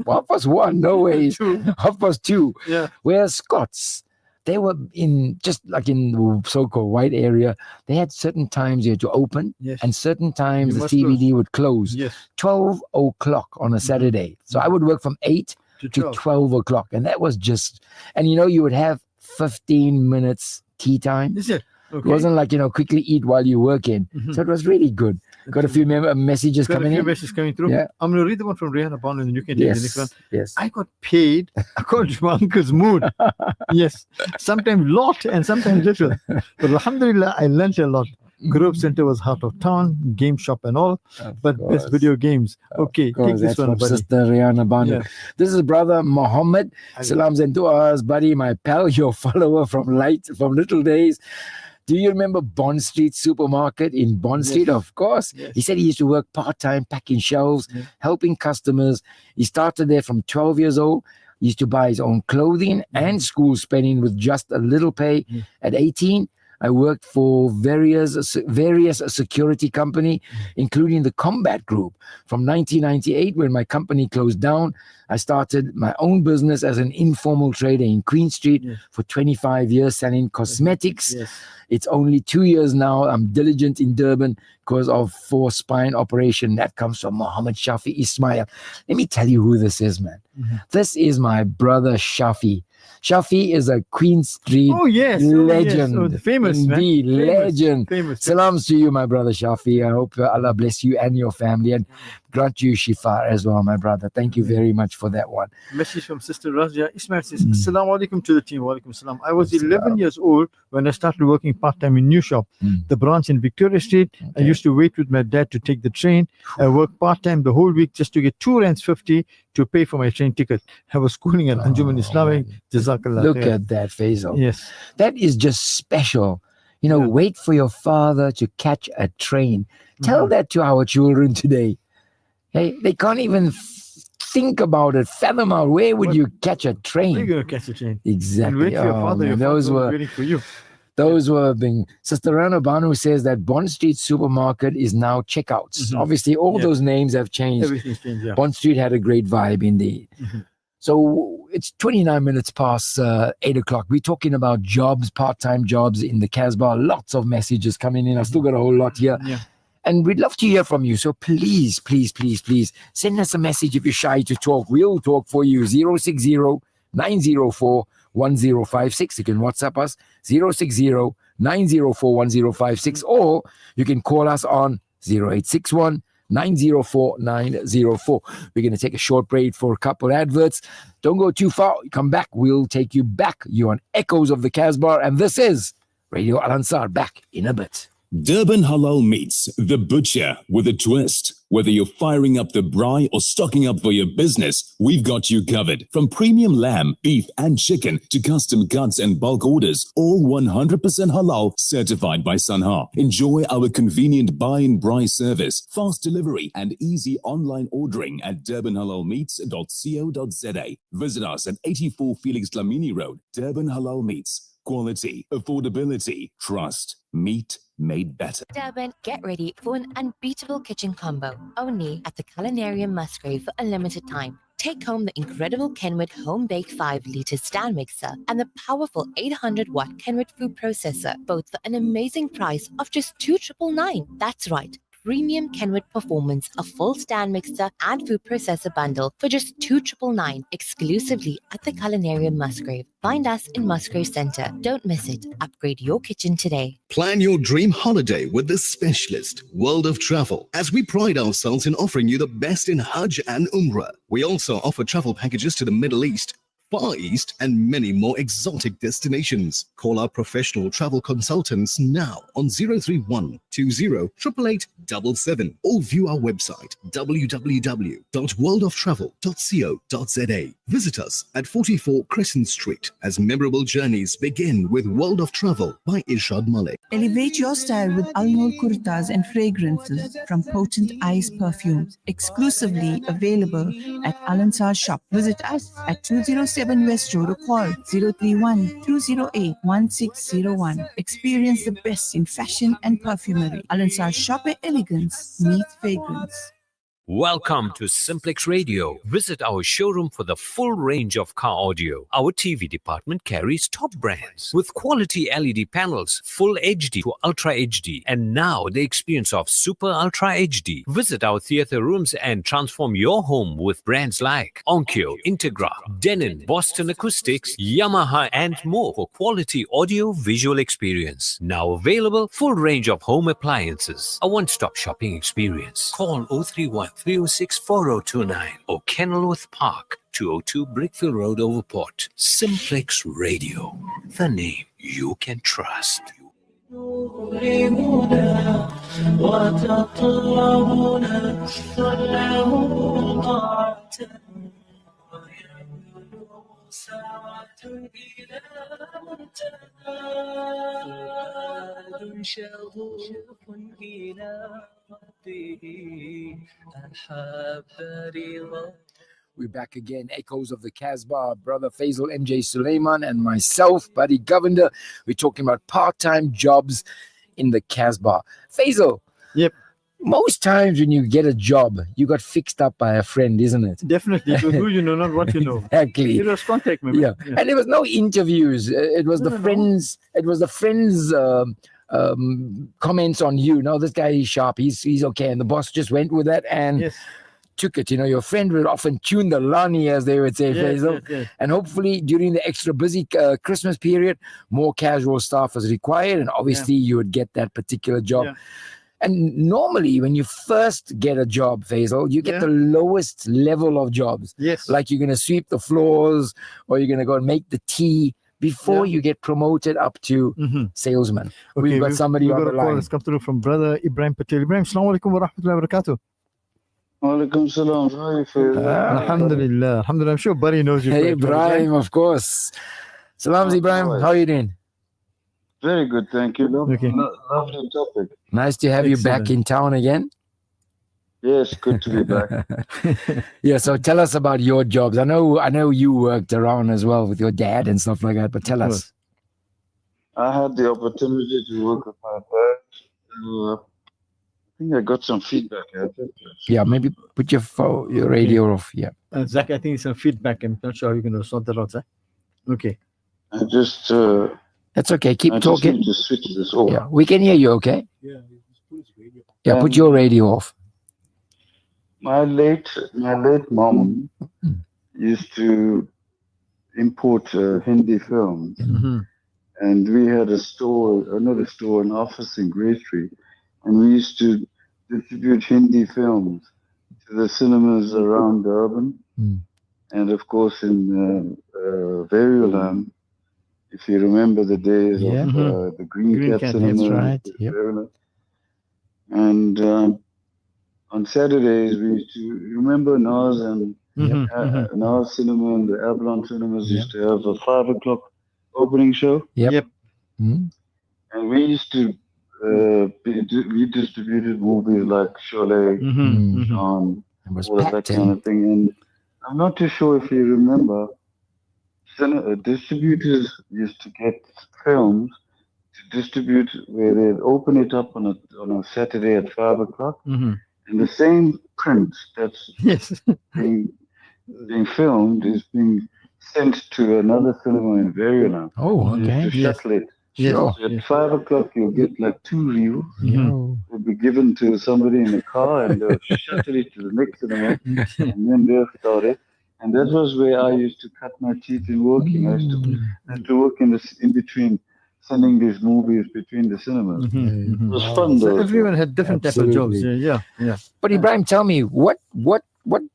Speaker 1: half past 1. No way.
Speaker 2: 2.
Speaker 1: 2:30.
Speaker 2: Yeah.
Speaker 1: Whereas Scots, they were in just like in the so-called white area, they had certain times you had to open
Speaker 2: Yes.
Speaker 1: and certain times
Speaker 2: You
Speaker 1: the
Speaker 2: must
Speaker 1: CBD would close.
Speaker 2: Yes.
Speaker 1: 12 o'clock on a Saturday. So I would work from 8
Speaker 2: To
Speaker 1: to
Speaker 2: 12.
Speaker 1: 12 o'clock. And that was just, and you would have 15 minutes tea time.
Speaker 2: Is it?
Speaker 1: It
Speaker 2: Okay.
Speaker 1: wasn't like, quickly eat while you're working.
Speaker 2: Mhm.
Speaker 1: So it was really good. Got a few messages
Speaker 2: Got a
Speaker 1: coming
Speaker 2: few
Speaker 1: in.
Speaker 2: messages coming through.
Speaker 1: Yeah.
Speaker 2: I'm going to read the one from Rihanna Bond and then you can take the next one.
Speaker 1: Yes.
Speaker 2: I got paid according to my uncle's mood. Yes. Sometimes lot and sometimes little. But alhamdulillah, I learned a lot. Group Center was heart of town, game shop and all,
Speaker 1: Of
Speaker 2: but
Speaker 1: course.
Speaker 2: best video games. Okay,
Speaker 1: Of course,
Speaker 2: take this
Speaker 1: that's
Speaker 2: one,
Speaker 1: from
Speaker 2: buddy.
Speaker 1: Sister Rihanna Bandu.
Speaker 2: Yeah.
Speaker 1: This is brother Mohammed. Salams and du'as, buddy, my pal, your follower from little days. Do you remember Bond Street Supermarket in Bond
Speaker 2: Yes.
Speaker 1: Street? Of course.
Speaker 2: Yes.
Speaker 1: He said he used to work part-time packing shelves,
Speaker 2: Yeah.
Speaker 1: helping customers. He started there from 12 years old. He used to buy his own clothing and school spending with just a little pay.
Speaker 2: Yeah.
Speaker 1: At 18, I worked for various security company, including the Combat Group. From 1998, when my company closed down, I started my own business as an informal trader in Queen Street
Speaker 2: Yes.
Speaker 1: for 25 years selling cosmetics.
Speaker 2: Yes.
Speaker 1: It's only 2 years now. I'm diligent in Durban because of forced spine operation. That comes from Muhammad Shafi Ismail. Let me tell you who this is, man.
Speaker 2: Mhm.
Speaker 1: This is my brother Shafi. Shafi is a Queen Street
Speaker 2: Oh, yes.
Speaker 1: legend.
Speaker 2: Oh, the famous,
Speaker 1: Indeed,
Speaker 2: man. Famous,
Speaker 1: legend.
Speaker 2: Famous.
Speaker 1: Salams to you, my brother Shafi. I hope Allah bless you and your family and grant you shifa as well, my brother. Thank you very much for that one.
Speaker 2: Message from Sister Razia Ismail says,
Speaker 1: Mm.
Speaker 2: Assalamu alaikum to the team. Wa alaikum salam. I was
Speaker 1: Assalam.
Speaker 2: 11 years old when I started working part-time in New Shop,
Speaker 1: Mm.
Speaker 2: the branch in Victoria Street. I
Speaker 1: Okay.
Speaker 2: used to wait with my dad to take the train. I worked part-time the whole week just to get 2 rands 50 to pay for my train ticket. I was schooling at Anjuman Islamic. Jazakallah.
Speaker 1: Look
Speaker 2: khair.
Speaker 1: at that, Faisal.
Speaker 2: Yes.
Speaker 1: That is just special.
Speaker 2: Yeah.
Speaker 1: Wait for your father to catch a train. Tell
Speaker 2: Mhm.
Speaker 1: that to our children today. Hey, they can't even think about it, fathom out where would
Speaker 2: What-
Speaker 1: you catch a
Speaker 2: You're
Speaker 1: train?
Speaker 2: going to catch a train.
Speaker 1: Exactly.
Speaker 2: And wait for your
Speaker 1: Oh,
Speaker 2: father.
Speaker 1: man,
Speaker 2: Your
Speaker 1: those
Speaker 2: father was
Speaker 1: were
Speaker 2: waiting for you.
Speaker 1: those were being. Sister Rana Banu says that Bond Street Supermarket is now checkouts.
Speaker 2: Mhm.
Speaker 1: Obviously, all
Speaker 2: Yeah.
Speaker 1: those names have changed.
Speaker 2: Everything's changed. Yeah.
Speaker 1: Bond Street had a great vibe indeed.
Speaker 2: Mhm.
Speaker 1: So it's 29 minutes past 8 o'clock. We're talking about jobs, part-time jobs in the CASBAH. Lots of messages coming in. I've still got a whole lot here.
Speaker 2: Yeah.
Speaker 1: And we'd love to hear from you. So please, please, please, please send us a message if you're shy to talk. We'll talk for you. 060-904-1056. You can WhatsApp us 060-904-1056, or you can call us on 0861 904-904. We're going to take a short break for a couple adverts. Don't go too far. Come back. We'll take you back. You're on Echoes of the CASBAH, and this is Radio Al Ansar. Back in a bit.
Speaker 4: Durban Halal Meats, the butcher with a twist. Whether you're firing up the braai or stocking up for your business, we've got you covered. From premium lamb, beef and chicken to custom cuts and bulk orders, all 100% halal certified by Sanha. Enjoy our convenient buy and braai service, fast delivery and easy online ordering at durbanhalalmeats.co.za. Visit us at 84 Felix Dlamini Road, Durban Halal Meats. Quality, affordability, trust, meat made better.
Speaker 5: Durban, get ready for an unbeatable kitchen combo only at the Culinarium Musgrave for a limited time. Take home the incredible Kenwood Home Bake 5-liter stand mixer and the powerful 800-watt Kenwood food processor, both for an amazing price of just $2,999. That's right. Premium Kenwood Performance, a full stand mixer and food processor bundle for just $2,999 exclusively at the Culinarium Musgrave. Find us in Musgrave Centre. Don't miss it. Upgrade your kitchen today.
Speaker 6: Plan your dream holiday with this specialist, World of Travel, as we pride ourselves in offering you the best in Hajj and Umrah. We also offer travel packages to the Middle East, Far East, and many more exotic destinations. Call our professional travel consultants now on 031 20 8877 or view our website www.worldoftravel.co.za. Visit us at 44 Crescent Street as memorable journeys begin with World of Travel by Irshad Malik.
Speaker 7: Elevate your style with Al-Noor kurtas and fragrances from Potent Eyes Perfumes, exclusively available at Al-Ansar Shop. Visit us at 207 West Road or call 031 208 1601. Experience the best in fashion and perfumery. Al-Ansar Shop where elegance meets fragrance.
Speaker 8: Welcome to Simplex Radio. Visit our showroom for the full range of car audio. Our TV department carries top brands with quality LED panels, full HD to Ultra HD, and now the experience of Super Ultra HD. Visit our theater rooms and transform your home with brands like Onkyo, Integra, Denon, Boston Acoustics, Yamaha, and more for quality audio visual experience. Now available, full range of home appliances. A one-stop shopping experience. Call 031 306 4029 or Kenilworth Park, 202 Brickfield Road, Overport. Simplex Radio, the name you can trust.
Speaker 1: We're back again. Echoes of the CASBAH, brother FAIZAL MJ Suleiman and myself, buddy Govender. We're talking about part-time jobs in the CASBAH. FAIZAL.
Speaker 2: Yep.
Speaker 1: Most times when you get a job, you got fixed up by a friend, isn't it?
Speaker 2: Definitely. It was who you know, not what you know.
Speaker 1: Exactly.
Speaker 2: It was contact, maybe.
Speaker 1: Yeah. And there was no interviews. It was the friends. It was the friends' comments on you. No, this guy is sharp. He's okay. And the boss just went with that and took it. You know, your friend would often tune the lani, as they would say, FAIZAL. And hopefully during the extra busy Christmas period, more casual staff is required. And obviously you would get that particular job.
Speaker 2: Yeah.
Speaker 1: And normally when you first get a job, FAIZAL, you get the lowest level of jobs.
Speaker 2: Yes.
Speaker 1: Like you're going to sweep the floors or you're going to go and make the tea before you get promoted up to salesman.
Speaker 2: Okay,
Speaker 1: We've got somebody on the line.
Speaker 2: Let's come through from brother Ibrahim Patel. Ibrahim, assalamu alaikum wa rahmatullahi wa barakatuh.
Speaker 9: Walaikum salam.
Speaker 2: Alhamdulillah. Alhamdulillah. I'm sure Barry knows you.
Speaker 1: Hey, Ibrahim, of course. Salams, Ibrahim. How are you doing?
Speaker 9: Very good, thank you. Lovely topic.
Speaker 1: Nice to have you back in town again.
Speaker 9: Yes, good to be back.
Speaker 1: Yeah, so tell us about your jobs. I know you worked around as well with your dad and stuff like that, but tell us.
Speaker 9: I had the opportunity to work with my dad. I think I got some feedback.
Speaker 1: Yeah, maybe put your radio off. Yeah.
Speaker 2: Zach, I think it's some feedback. I'm not sure how you're going to sort that out, sir. Okay.
Speaker 9: I just...
Speaker 1: That's okay. Keep talking.
Speaker 9: Just need to switch this off.
Speaker 1: Yeah, we can hear you, okay? Yeah, put your radio off.
Speaker 9: My late mom used to import Hindi films, and we had an office in Grey Street, and we used to distribute Hindi films to the cinemas around Durban, and of course in Verulam. If you remember the days of the Green Cat cinema,
Speaker 1: right?
Speaker 9: And on Saturdays we used to remember Nas and Nas Cinema and the Avalon Cinemas used to have a 5 o'clock opening show.
Speaker 2: Yep.
Speaker 1: Mm.
Speaker 9: And we used to we distributed movies like Sholay,
Speaker 1: It was
Speaker 9: all of that
Speaker 1: packed
Speaker 9: kind
Speaker 1: in.
Speaker 9: of thing. And I'm not too sure if you remember, distributors used to get films to distribute where they'd open it up on a Saturday at 5 o'clock, and the same print that's being filmed is being sent to another cinema in Variola.
Speaker 1: Oh, okay.
Speaker 9: To shuttle it.
Speaker 1: Sure.
Speaker 9: So at 5 o'clock, you'll get like 2 reels.
Speaker 1: Yo.
Speaker 9: Will be given to somebody in the car, and they'll shuttle it to the next cinema, and then they'll start it. And that was where I used to cut my teeth in working. I used to work in between, sending these movies between the cinemas. It was fun though.
Speaker 2: So everyone had different type of jobs. Yeah.
Speaker 1: But Ibrahim, tell me, what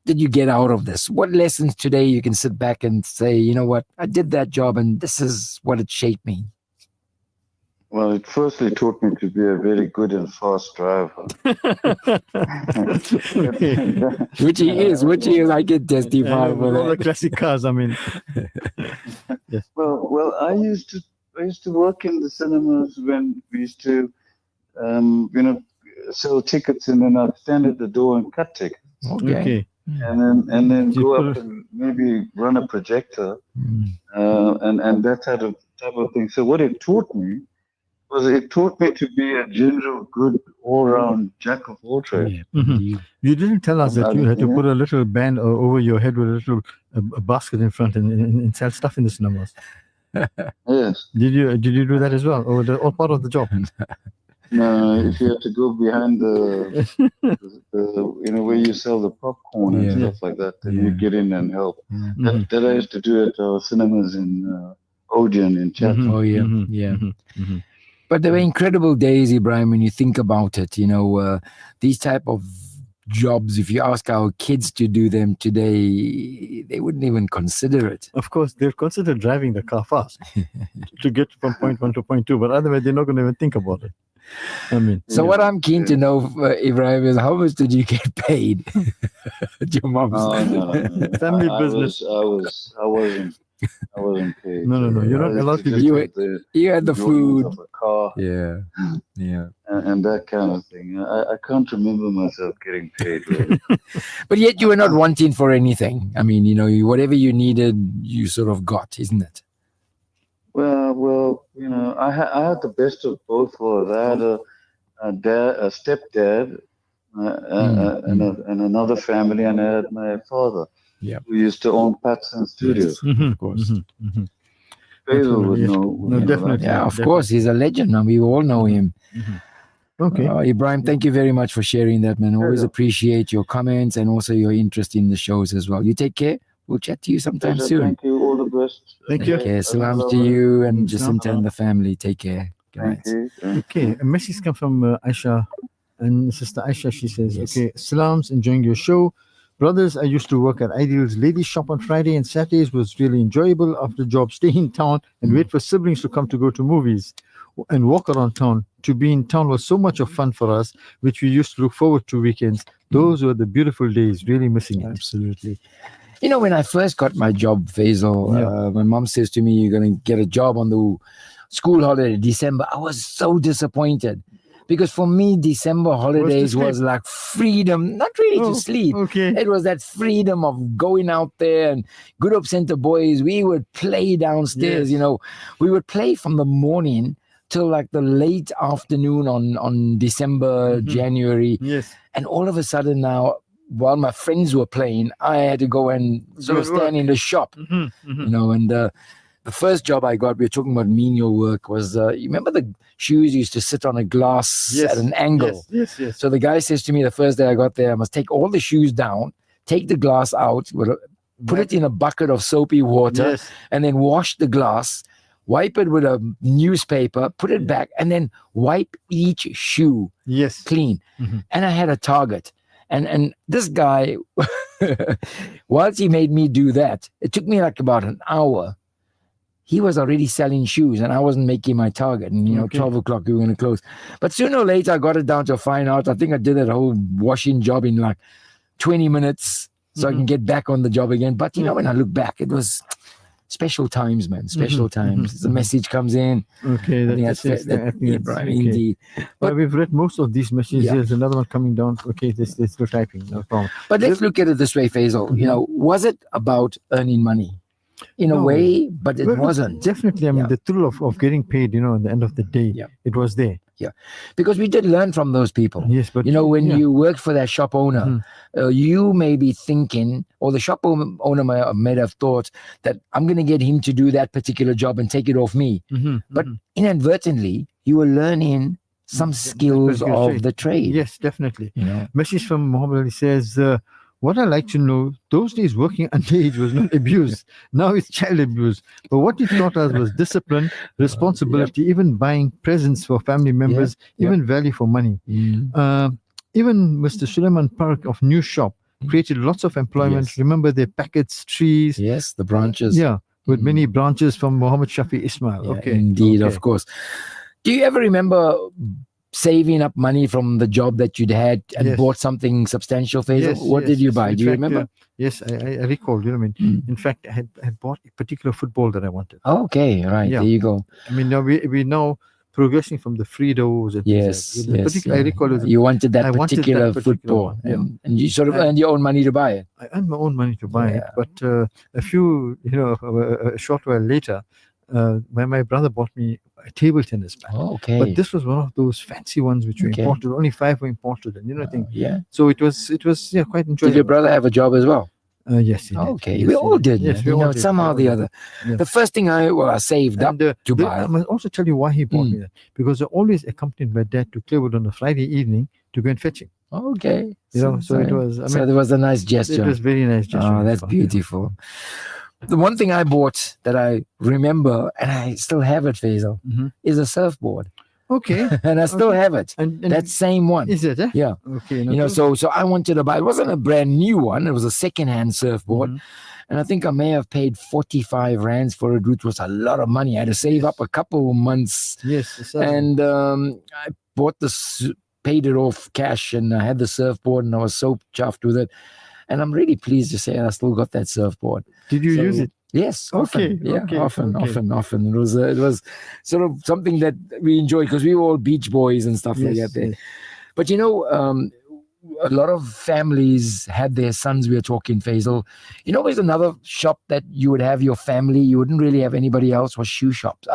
Speaker 1: did you get out of this? What lessons today you can sit back and say, you know what, I did that job and this is what it shaped me?
Speaker 9: Well, it firstly taught me to be a very good and fast driver.
Speaker 1: Which he is. I can testify for
Speaker 2: all the
Speaker 1: that.
Speaker 2: classic cars, I mean.
Speaker 9: Well, I used to work in the cinemas when we used to, sell tickets, and then I'd stand at the door and cut tickets.
Speaker 1: Okay.
Speaker 9: And then go up and maybe run a projector, and that type of thing. So what it taught me to be a general good all-round jack of all trades.
Speaker 2: You didn't tell us that you had to put a little band over your head with a little basket in front and sell stuff in the cinemas.
Speaker 9: Yes.
Speaker 2: Did you do that as well, or all part of the job?
Speaker 9: No, if you have to go behind the where you sell the popcorn and stuff like that, then you get in and help. That I used to do at our cinemas in Odeon in Chatham.
Speaker 1: Oh yeah. But they were incredible days, Ibrahim, when you think about it. These type of jobs, if you ask our kids to do them today, they wouldn't even consider it.
Speaker 2: Of course, they'll consider driving the car fast to get from point 1 to point 2, but otherwise they're not going to even think about it. I mean,
Speaker 1: so what I'm keen to know, Ibrahim, is how much did you get paid at your mom's?
Speaker 9: No.
Speaker 2: Family business.
Speaker 9: I wasn't paid.
Speaker 2: No. You're not allowed to.
Speaker 1: You had the food.
Speaker 9: Of a car.
Speaker 1: Yeah.
Speaker 9: And that kind of thing. I can't remember myself getting paid. Really.
Speaker 1: But yet you were not wanting for anything. I mean, whatever you needed, you sort of got, isn't it?
Speaker 9: Well, I had the best of both worlds. I had a stepdad, and another family, and I had my father, who used to own Patson Studios.
Speaker 1: Of course.
Speaker 9: FAIZAL would know.
Speaker 2: No, definitely.
Speaker 1: Yeah, of course. He's a legend, and we all know him.
Speaker 2: Okay.
Speaker 1: Ibrahim, thank you very much for sharing that, man. Always appreciate your comments and also your interest in the shows as well. You take care. We'll chat to you sometime soon.
Speaker 9: Thank you. All the best.
Speaker 2: Thank you.
Speaker 1: Okay, salams to you and Jacinta and the family. Take care. Good night.
Speaker 9: Thank you.
Speaker 2: Okay, a message comes from Aisha, and Sister Aisha, she says, okay, salams, enjoying your show. Brothers, I used to work at Ideal's ladies shop on Friday and Saturdays. Was really enjoyable. After job, stay in town and wait for siblings to come to go to movies and walk around town. To be in town was so much of fun for us, which we used to look forward to weekends. Those were the beautiful days, really missing it.
Speaker 1: Absolutely. When I first got my job, Faisal, my mom says to me, you're going to get a job on the school holiday, December. I was so disappointed because for me, December holidays was like freedom, not really to sleep.
Speaker 2: Okay.
Speaker 1: It was that freedom of going out there, and Good Hope Center boys, we would play downstairs, we would play from the morning till like the late afternoon on December, January.
Speaker 2: Yes.
Speaker 1: And all of a sudden now, while my friends were playing, I had to go and sort of stand in the shop, and the first job I got, we're talking about menial work, was, you remember the shoes used to sit on a glass at an angle?
Speaker 2: Yes.
Speaker 1: So the guy says to me the first day I got there, I must take all the shoes down, take the glass out, put it in a bucket of soapy water, and then wash the glass, wipe it with a newspaper, put it back, and then wipe each shoe clean. And I had a target. And this guy, whilst he made me do that, it took me like about an hour. he was already selling shoes and I wasn't making my target. And, 12 o'clock, we were going to close. But sooner or later, I got it down to a fine art. I think I did that whole washing job in like 20 minutes so I can get back on the job again. But, when I look back, it was special times, man. Special times. The message comes in.
Speaker 2: Okay, that's
Speaker 1: Ibrahim, indeed.
Speaker 2: But we've read most of these messages. Yeah. There's another one coming down. Okay, they're still typing. No problem.
Speaker 1: But let's look at it this way, Faisal. Was it about earning money? In a way, but it wasn't.
Speaker 2: Definitely, I mean, the thrill of getting paid, at the end of the day, it was there.
Speaker 1: Yeah, because we did learn from those people.
Speaker 2: Yes, but
Speaker 1: when you work for that shop owner, you may be thinking, or the shop owner may have thought that I'm going to get him to do that particular job and take it off me. But inadvertently, you were learning some skills of the trade.
Speaker 2: Yes, definitely. Message from Muhammad Ali says, what I like to know, those days working underage was not abuse. Now it's child abuse. But what it taught us was discipline, responsibility, even buying presents for family members, even value for money. Even Mr. Suleiman Park of New Shop created lots of employment. Remember their packets, trees.
Speaker 1: Yes, the branches.
Speaker 2: Yeah, with many branches from Muhammad Shafi Ismail. Okay,
Speaker 1: indeed, of course. Do you ever remember saving up money from the job that you'd had and bought something substantial, Faisal? What did you buy? Do you remember?
Speaker 2: Yes, I recall. In fact, I had bought a particular football that I wanted.
Speaker 1: Okay, right. There you go.
Speaker 2: I mean, now we now progressing from the Fritos. And I recall
Speaker 1: you wanted that particular football, and you sort of earned your own money to buy it.
Speaker 2: I earned my own money to buy it, but a short while later, my brother bought me a table tennis bat.
Speaker 1: Okay.
Speaker 2: But this was one of those fancy ones which were imported. Only 5 were imported, and I think. So it was quite enjoyable.
Speaker 1: Did your brother have a job as well?
Speaker 2: Yes, he did.
Speaker 1: Okay, we all did.
Speaker 2: Yes, we all did.
Speaker 1: Somehow or the other. The first thing I saved up to buy.
Speaker 2: I must also tell you why he bought me that, because I always accompanied my dad to Clearwood on a Friday evening to go and fetch him.
Speaker 1: Okay.
Speaker 2: So it was.
Speaker 1: So there was a nice gesture.
Speaker 2: It was very nice gesture.
Speaker 1: Oh, that's beautiful. The one thing I bought that I remember, and I still have it, Faisal, is a surfboard.
Speaker 2: Okay.
Speaker 1: And I still have it.
Speaker 2: And
Speaker 1: that same one.
Speaker 2: Is it?
Speaker 1: Yeah.
Speaker 2: Okay.
Speaker 1: So I wanted to buy. It wasn't a brand new one. It was a second-hand surfboard. And I think I may have paid 45 rands for it, which was a lot of money. I had to save up a couple of months.
Speaker 2: Yes.
Speaker 1: And I bought paid it off cash, and I had the surfboard, and I was so chuffed with it. And I'm really pleased to say I still got that surfboard.
Speaker 2: Did you use it?
Speaker 1: Yes, often. Often. It was sort of something that we enjoyed because we were all beach boys and stuff like that there. But a lot of families had their sons. We were talking, Faisal. There's another shop that you would have your family. You wouldn't really have anybody else. Was shoe shops,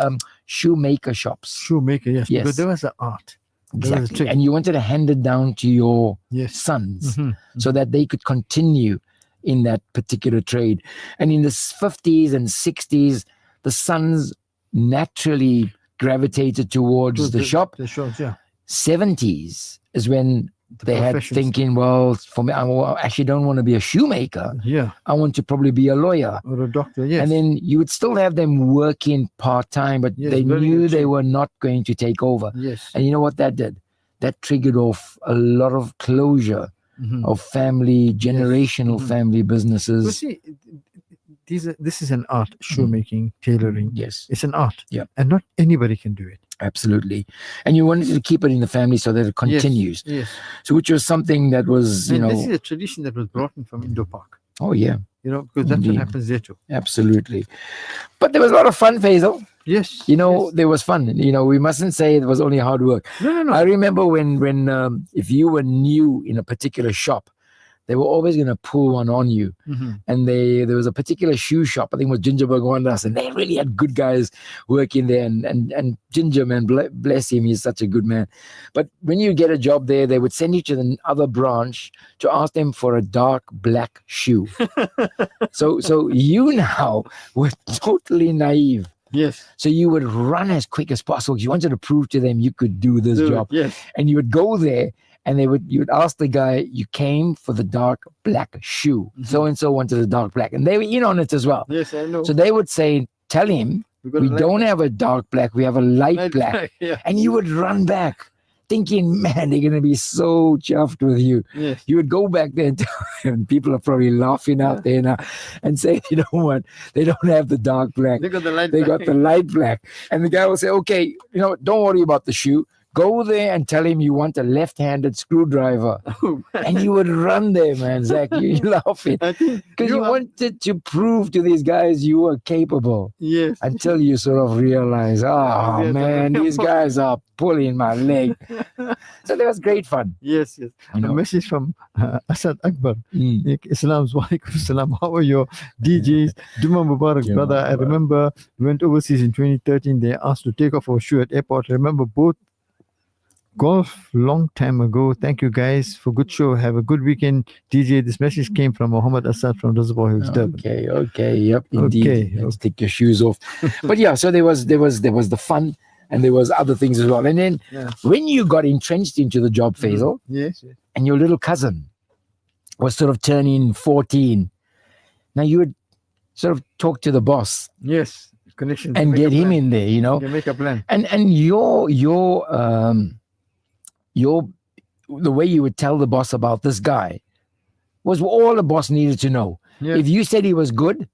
Speaker 1: shoemaker shops.
Speaker 2: Shoemaker, yes. Because there was an art.
Speaker 1: Exactly. And you wanted to hand it down to your sons so that they could continue in that particular trade. And in the 50s and 60s, the sons naturally gravitated towards the shop.
Speaker 2: The shops, yeah.
Speaker 1: 70s is when they had thinking, well, for me, I actually don't want to be a shoemaker.
Speaker 2: Yeah.
Speaker 1: I want to probably be a lawyer.
Speaker 2: Or a doctor, yes.
Speaker 1: And then you would still have them working part-time, but they knew they were not going to take over.
Speaker 2: Yes.
Speaker 1: And you know what that did? That triggered off a lot of closure of family, generational family businesses.
Speaker 2: But see, this is an art, shoemaking, tailoring.
Speaker 1: Yes.
Speaker 2: It's an art.
Speaker 1: Yeah.
Speaker 2: And not anybody can do it.
Speaker 1: Absolutely. And you wanted to keep it in the family so that it continues.
Speaker 2: Yes.
Speaker 1: So which was something that was,
Speaker 2: this is a tradition that was brought in from Indo-Pak.
Speaker 1: Oh, yeah.
Speaker 2: Because that's what happens there too.
Speaker 1: Absolutely. But there was a lot of fun, Faisal.
Speaker 2: Yes.
Speaker 1: There was fun. We mustn't say it was only hard work.
Speaker 2: No.
Speaker 1: I remember when if you were new in a particular shop, they were always going to pull one on you. And there was a particular shoe shop, I think it was Gingerberg Wanderers, and they really had good guys working there. And Ginger, man, bless him, he's such a good man. But when you get a job there, they would send you to the other branch to ask them for a dark black shoe. So you now were totally naive.
Speaker 2: Yes.
Speaker 1: So you would run as quick as possible because you wanted to prove to them you could do this job.
Speaker 2: Yes.
Speaker 1: And you would go there and you would ask the guy, you came for the dark black shoe. So-and-so wanted a dark black. And they were in on it as well.
Speaker 2: Yes, I know.
Speaker 1: So they would say, tell him, we don't have a dark black, we have a light black.
Speaker 2: Yeah.
Speaker 1: And you would run back thinking, man, they're going to be so chuffed with you.
Speaker 2: Yes.
Speaker 1: You would go back there and people are probably laughing out there now and say, you know what, they don't have the dark black.
Speaker 2: They got the light
Speaker 1: They
Speaker 2: black.
Speaker 1: got the light black. And the guy will say, okay, you know, don't worry about the shoe. Go there and tell him you want a left-handed screwdriver.
Speaker 2: Oh, man.
Speaker 1: And you would run there, man, Zach. You're laughing.
Speaker 2: I think
Speaker 1: Because you wanted to prove to these guys you were capable.
Speaker 2: Yes.
Speaker 1: Until you sort of realize, oh,
Speaker 2: Yes,
Speaker 1: man, these guys are pulling my leg. So that was great fun.
Speaker 2: Yes, yes.
Speaker 1: You know?
Speaker 2: A message from Asad Akbar.
Speaker 1: Mm.
Speaker 2: Islam's walaikum salam. How are your DJs? Juma Mubarak,
Speaker 1: Juma
Speaker 2: brother. I
Speaker 1: Mubarak.
Speaker 2: remember we went overseas in 2013. They asked to take off our shoe at airport. I remember both golf long time ago. Thank you guys for good show. Have a good weekend, DJ. This message came from Muhammad Asad from Reservoir Hills, Durban.
Speaker 1: Okay, yep, indeed.
Speaker 2: Okay.
Speaker 1: Let's take your shoes off. But yeah, so there was the fun, and there was other things as well. And then when you got entrenched into the job, Faisal,
Speaker 2: Yes.
Speaker 1: and your little cousin was sort of turning 14, now you would sort of talk to the boss
Speaker 2: Yes. Connection.
Speaker 1: and get him in there, you know.
Speaker 2: You make a plan.
Speaker 1: And the way you would tell the boss about this guy was all the boss needed to know.
Speaker 2: Yeah.
Speaker 1: If you said he was good,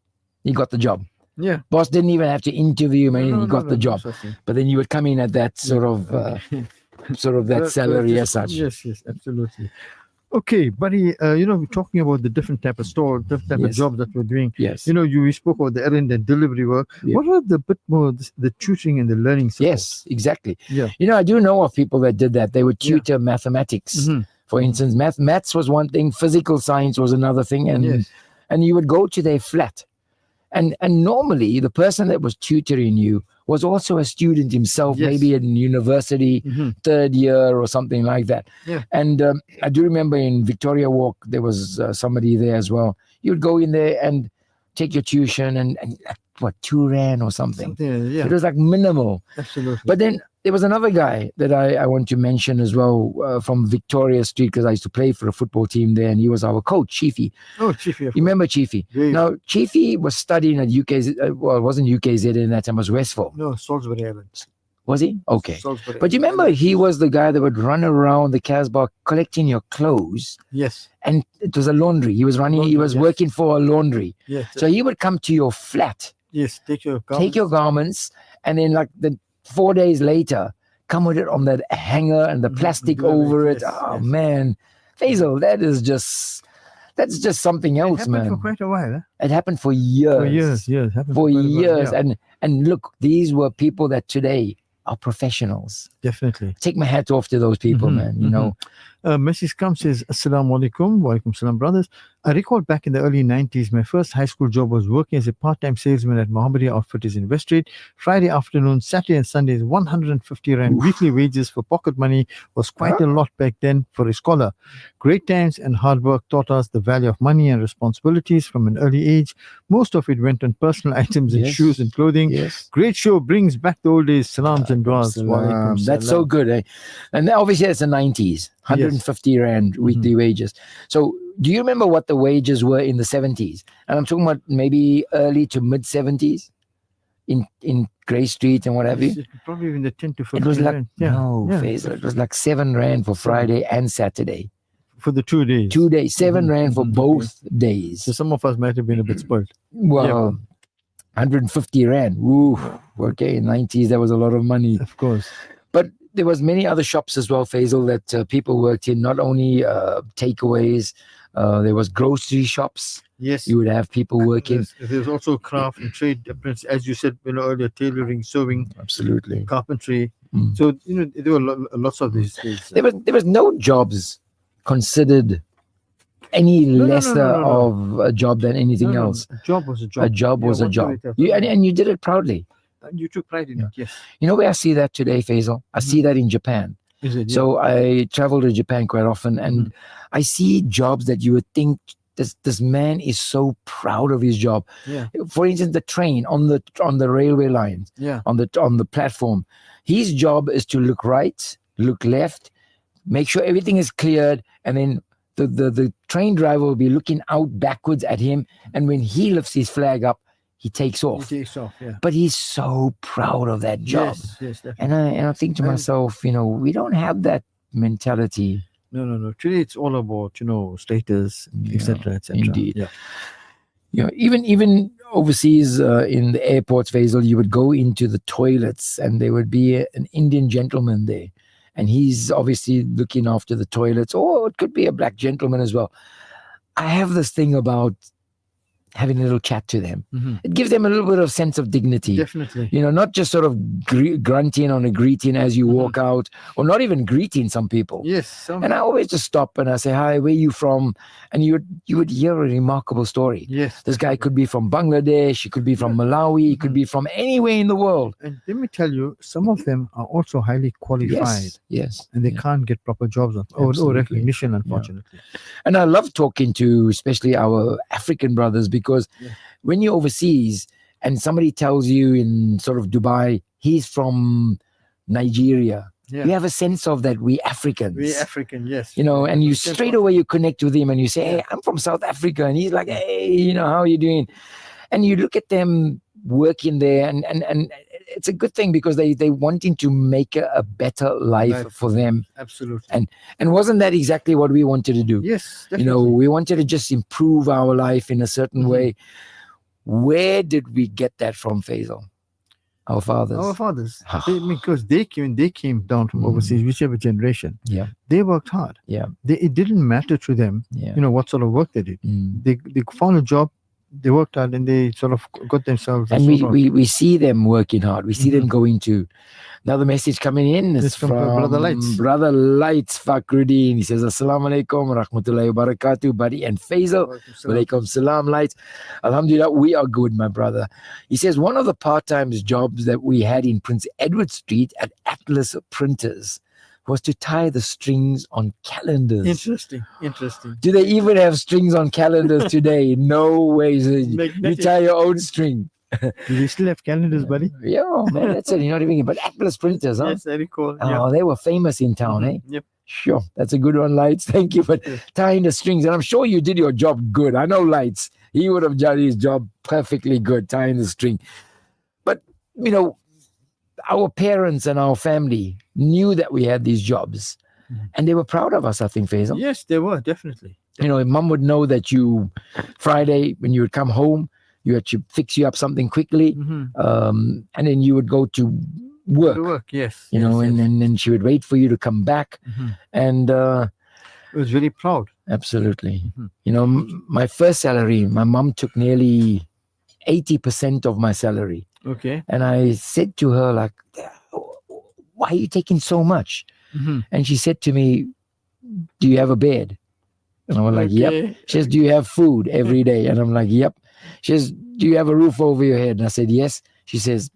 Speaker 1: he got the job.
Speaker 2: Yeah.
Speaker 1: Boss didn't even have to interview him, and he got the job.
Speaker 2: no such thing.
Speaker 1: But then you would come in at that sort of that salary as such.
Speaker 2: Yes, absolutely. Okay, buddy, we're talking about the different type of store, different type of
Speaker 1: Yes.
Speaker 2: jobs that we're doing.
Speaker 1: Yes.
Speaker 2: We spoke about the errand and delivery work.
Speaker 1: Yeah.
Speaker 2: What are the bit more the tutoring and the learning support?
Speaker 1: Yes, exactly.
Speaker 2: Yeah.
Speaker 1: I do know of people that did that. They would tutor mathematics.
Speaker 2: Mhm.
Speaker 1: For instance, maths was one thing, physical science was another thing, and
Speaker 2: Yes.
Speaker 1: and you would go to their flat. And normally the person that was tutoring you was also a student himself,
Speaker 2: Yes.
Speaker 1: maybe in university,
Speaker 2: Mhm.
Speaker 1: third year or something like that.
Speaker 2: Yeah.
Speaker 1: And I do remember in Victoria Walk, there was somebody there as well. You would go in there and take your tuition and what, 2 rand or something.
Speaker 2: Yeah,
Speaker 1: It was like minimal.
Speaker 2: absolutely.
Speaker 1: But then there was another guy that I want to mention as well from Victoria Street, because I used to play for a football team there, and he was our coach, Chiefy.
Speaker 2: oh, Chief,
Speaker 1: You remember Chiefy?
Speaker 2: Very-
Speaker 1: Now, Chiefy was studying at UKZ. Well, it wasn't UKZ in that time, it was Westfall.
Speaker 2: no, Salisbury Island.
Speaker 1: Was he? Okay.
Speaker 2: Salisbury
Speaker 1: But you
Speaker 2: Island.
Speaker 1: remember he was the guy that would run around the CASBAH collecting your clothes,
Speaker 2: Yes,
Speaker 1: and it was a laundry. He was running, he
Speaker 2: Laundry,
Speaker 1: was
Speaker 2: yes.
Speaker 1: working for a laundry.
Speaker 2: yes.
Speaker 1: So he would come to your flat,
Speaker 2: yes, take your
Speaker 1: garments, and then like the 4 days later, come with it on that hanger and the
Speaker 2: Mhm,
Speaker 1: plastic
Speaker 2: do it,
Speaker 1: over it.
Speaker 2: yes,
Speaker 1: Oh
Speaker 2: yes.
Speaker 1: man, Faisal, that's just something
Speaker 2: It
Speaker 1: else,
Speaker 2: happened
Speaker 1: man.
Speaker 2: for quite a while. Huh?
Speaker 1: It happened for years.
Speaker 2: For years. Happened
Speaker 1: For
Speaker 2: quite a while,
Speaker 1: years.
Speaker 2: yeah,
Speaker 1: And look, these were people that today are professionals.
Speaker 2: definitely.
Speaker 1: Take my hat off to those people,
Speaker 2: Mhm,
Speaker 1: man. You know.
Speaker 2: Message comes says, Assalamu alaikum, wa alaikum salam, brothers. I recall back in the early 90s, my first high school job was working as a part-time salesman at Mohammedia Outfitters in West Street. Friday afternoon, Saturday and Sundays, 150 rand weekly wages for pocket money was quite a lot back then for a scholar. Great times and hard work taught us the value of money and responsibilities from an early age. Most of it went on personal items and
Speaker 1: Yes.
Speaker 2: shoes and clothing.
Speaker 1: Yes.
Speaker 2: Great show, brings back the old days. Salams and duas. Wa alaikum
Speaker 1: That's so
Speaker 2: salam.
Speaker 1: good. Eh? And then obviously it's the 90s, 150 rand weekly wages. So do you remember what the wages were in the 70s? And I'm talking about maybe early to mid 70s in Grey Street and what have you.
Speaker 2: It's probably in the 10 to 15
Speaker 1: It was like,
Speaker 2: rand. Yeah.
Speaker 1: no,
Speaker 2: yeah.
Speaker 1: Faisal, it was like 7 rand for Friday and Saturday.
Speaker 2: For the 2 days.
Speaker 1: 2 days, 7 rand for
Speaker 2: mhm,
Speaker 1: both days.
Speaker 2: So some of us might have been a bit spoiled.
Speaker 1: Well, 150 rand. Ooh, okay, in 90s, that was a lot of money.
Speaker 2: Of course.
Speaker 1: But there was many other shops as well, Faisal, that people worked in, not only takeaways, there was grocery shops.
Speaker 2: Yes.
Speaker 1: You would have people working.
Speaker 2: There's also craft and trade, as you said earlier, tailoring, sewing,
Speaker 1: Absolutely.
Speaker 2: carpentry.
Speaker 1: Mm.
Speaker 2: So, there were lots of these things.
Speaker 1: There was no jobs considered any
Speaker 2: no,
Speaker 1: lesser
Speaker 2: no.
Speaker 1: of a job than anything
Speaker 2: No,
Speaker 1: else.
Speaker 2: A job was a job.
Speaker 1: A job was a
Speaker 2: what
Speaker 1: job.
Speaker 2: do we tell-
Speaker 1: And you did it proudly.
Speaker 2: You took pride in it, yes.
Speaker 1: You know where I see that today, Faisal? I see that in Japan.
Speaker 2: Is it?
Speaker 1: So I travel to Japan quite often, and I see jobs that you would think this man is so proud of his job.
Speaker 2: Yeah.
Speaker 1: For instance, the train on the railway lines,
Speaker 2: Yeah.
Speaker 1: on the platform, his job is to look right, look left, make sure everything is cleared, and then the train driver will be looking out backwards at him, and when he lifts his flag up, he takes off.
Speaker 2: He takes off, yeah.
Speaker 1: But he's so proud of that job.
Speaker 2: Yes, definitely.
Speaker 1: And I think to myself, we don't have that mentality.
Speaker 2: No. Today it's all about, status, etc.
Speaker 1: Indeed. Yeah. Even overseas in the airports, Faisal, you would go into the toilets and there would be an Indian gentleman there. And he's obviously looking after the toilets, or it could be a black gentleman as well. I have this thing about having a little chat to them. It gives them a little bit of sense of dignity.
Speaker 2: Definitely.
Speaker 1: Not just sort of grunting on a greeting as you walk out, or not even greeting some people.
Speaker 2: Yes.
Speaker 1: And I always just stop and I say, hi, where are you from? And you would hear a remarkable story.
Speaker 2: Yes.
Speaker 1: This guy could be from Bangladesh, he could be from Malawi, he could be from anywhere in the world.
Speaker 2: And let me tell you, some of them are also highly qualified.
Speaker 1: Yes.
Speaker 2: And they can't get proper jobs or recognition, unfortunately.
Speaker 1: And I love talking to especially our African brothers, because when you're overseas and somebody tells you in sort of Dubai, he's from Nigeria, you have a sense of that we Africans.
Speaker 2: We African, yes.
Speaker 1: And you straight away you connect with him and you say, hey, I'm from South Africa. And he's like, hey, how are you doing? And you look at them working there and it's a good thing, because they wanting to make a better life for them.
Speaker 2: Absolutely.
Speaker 1: And wasn't that exactly what we wanted to do?
Speaker 2: Yes, definitely.
Speaker 1: We wanted to just improve our life in a certain way. Where did we get that from, Faisal? Our fathers.
Speaker 2: Because they came down from overseas, whichever generation.
Speaker 1: Yeah.
Speaker 2: They worked hard.
Speaker 1: Yeah.
Speaker 2: It didn't matter to them, what sort of work they did. They found a job. They worked hard and they sort of got themselves.
Speaker 1: And we see them working hard. We see them going to. Another message coming in is from
Speaker 2: Brother Lights.
Speaker 1: Brother Lights Fakhruddin. He says, Assalamu alaikum wa rahmatullahi wa barakatuh, buddy and Faisal. Wa alaikum salam, Lights. Alhamdulillah, we are good, my brother. He says, one of the part-time jobs that we had in Prince Edward Street at Atlas Printers was to tie the strings on calendars.
Speaker 2: Interesting.
Speaker 1: Do they even have strings on calendars today? No way. You tie your own string.
Speaker 2: Do they still have calendars, buddy?
Speaker 1: Yeah, man, that's it. You're not even. But Atlas Printers, huh?
Speaker 2: Yes, very cool.
Speaker 1: Oh, they were famous in town, eh?
Speaker 2: Yep.
Speaker 1: Sure, that's a good one, Lights. Thank you for tying the strings. And I'm sure you did your job good. I know Lights. He would have done his job perfectly good, tying the string. But, our parents and our family knew that we had these jobs, and they were proud of us, I think, Faisal.
Speaker 2: Yes, they were, definitely.
Speaker 1: Mom would know that Friday, when you would come home, you had to fix you up something quickly, and then you would go to work.
Speaker 2: Yes.
Speaker 1: And then she would wait for you to come back. And
Speaker 2: it was very proud.
Speaker 1: Absolutely. My first salary, my mom took nearly 80% of my salary.
Speaker 2: Okay.
Speaker 1: And I said to her, like, why are you taking so much? And she said to me, do you have a bed? And I was like, yep. She says, do you have food every day? And I'm like, yep. She says, do you have a roof over your head? And I said, yes. She says,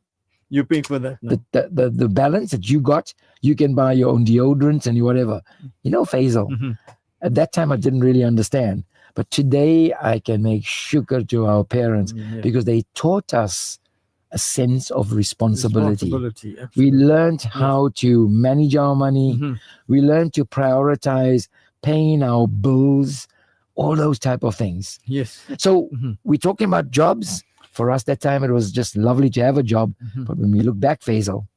Speaker 2: you're paying for that now.
Speaker 1: The balance that you got, you can buy your own deodorants and whatever. Faisal, at that time I didn't really understand. But today I can make shukr to our parents because they taught us a sense of responsibility. We learned how to manage our money. We learned to prioritize paying our bills, all those type of things.
Speaker 2: Yes.
Speaker 1: So we're talking about jobs. For us that time, it was just lovely to have a job. But when we look back, Faisal,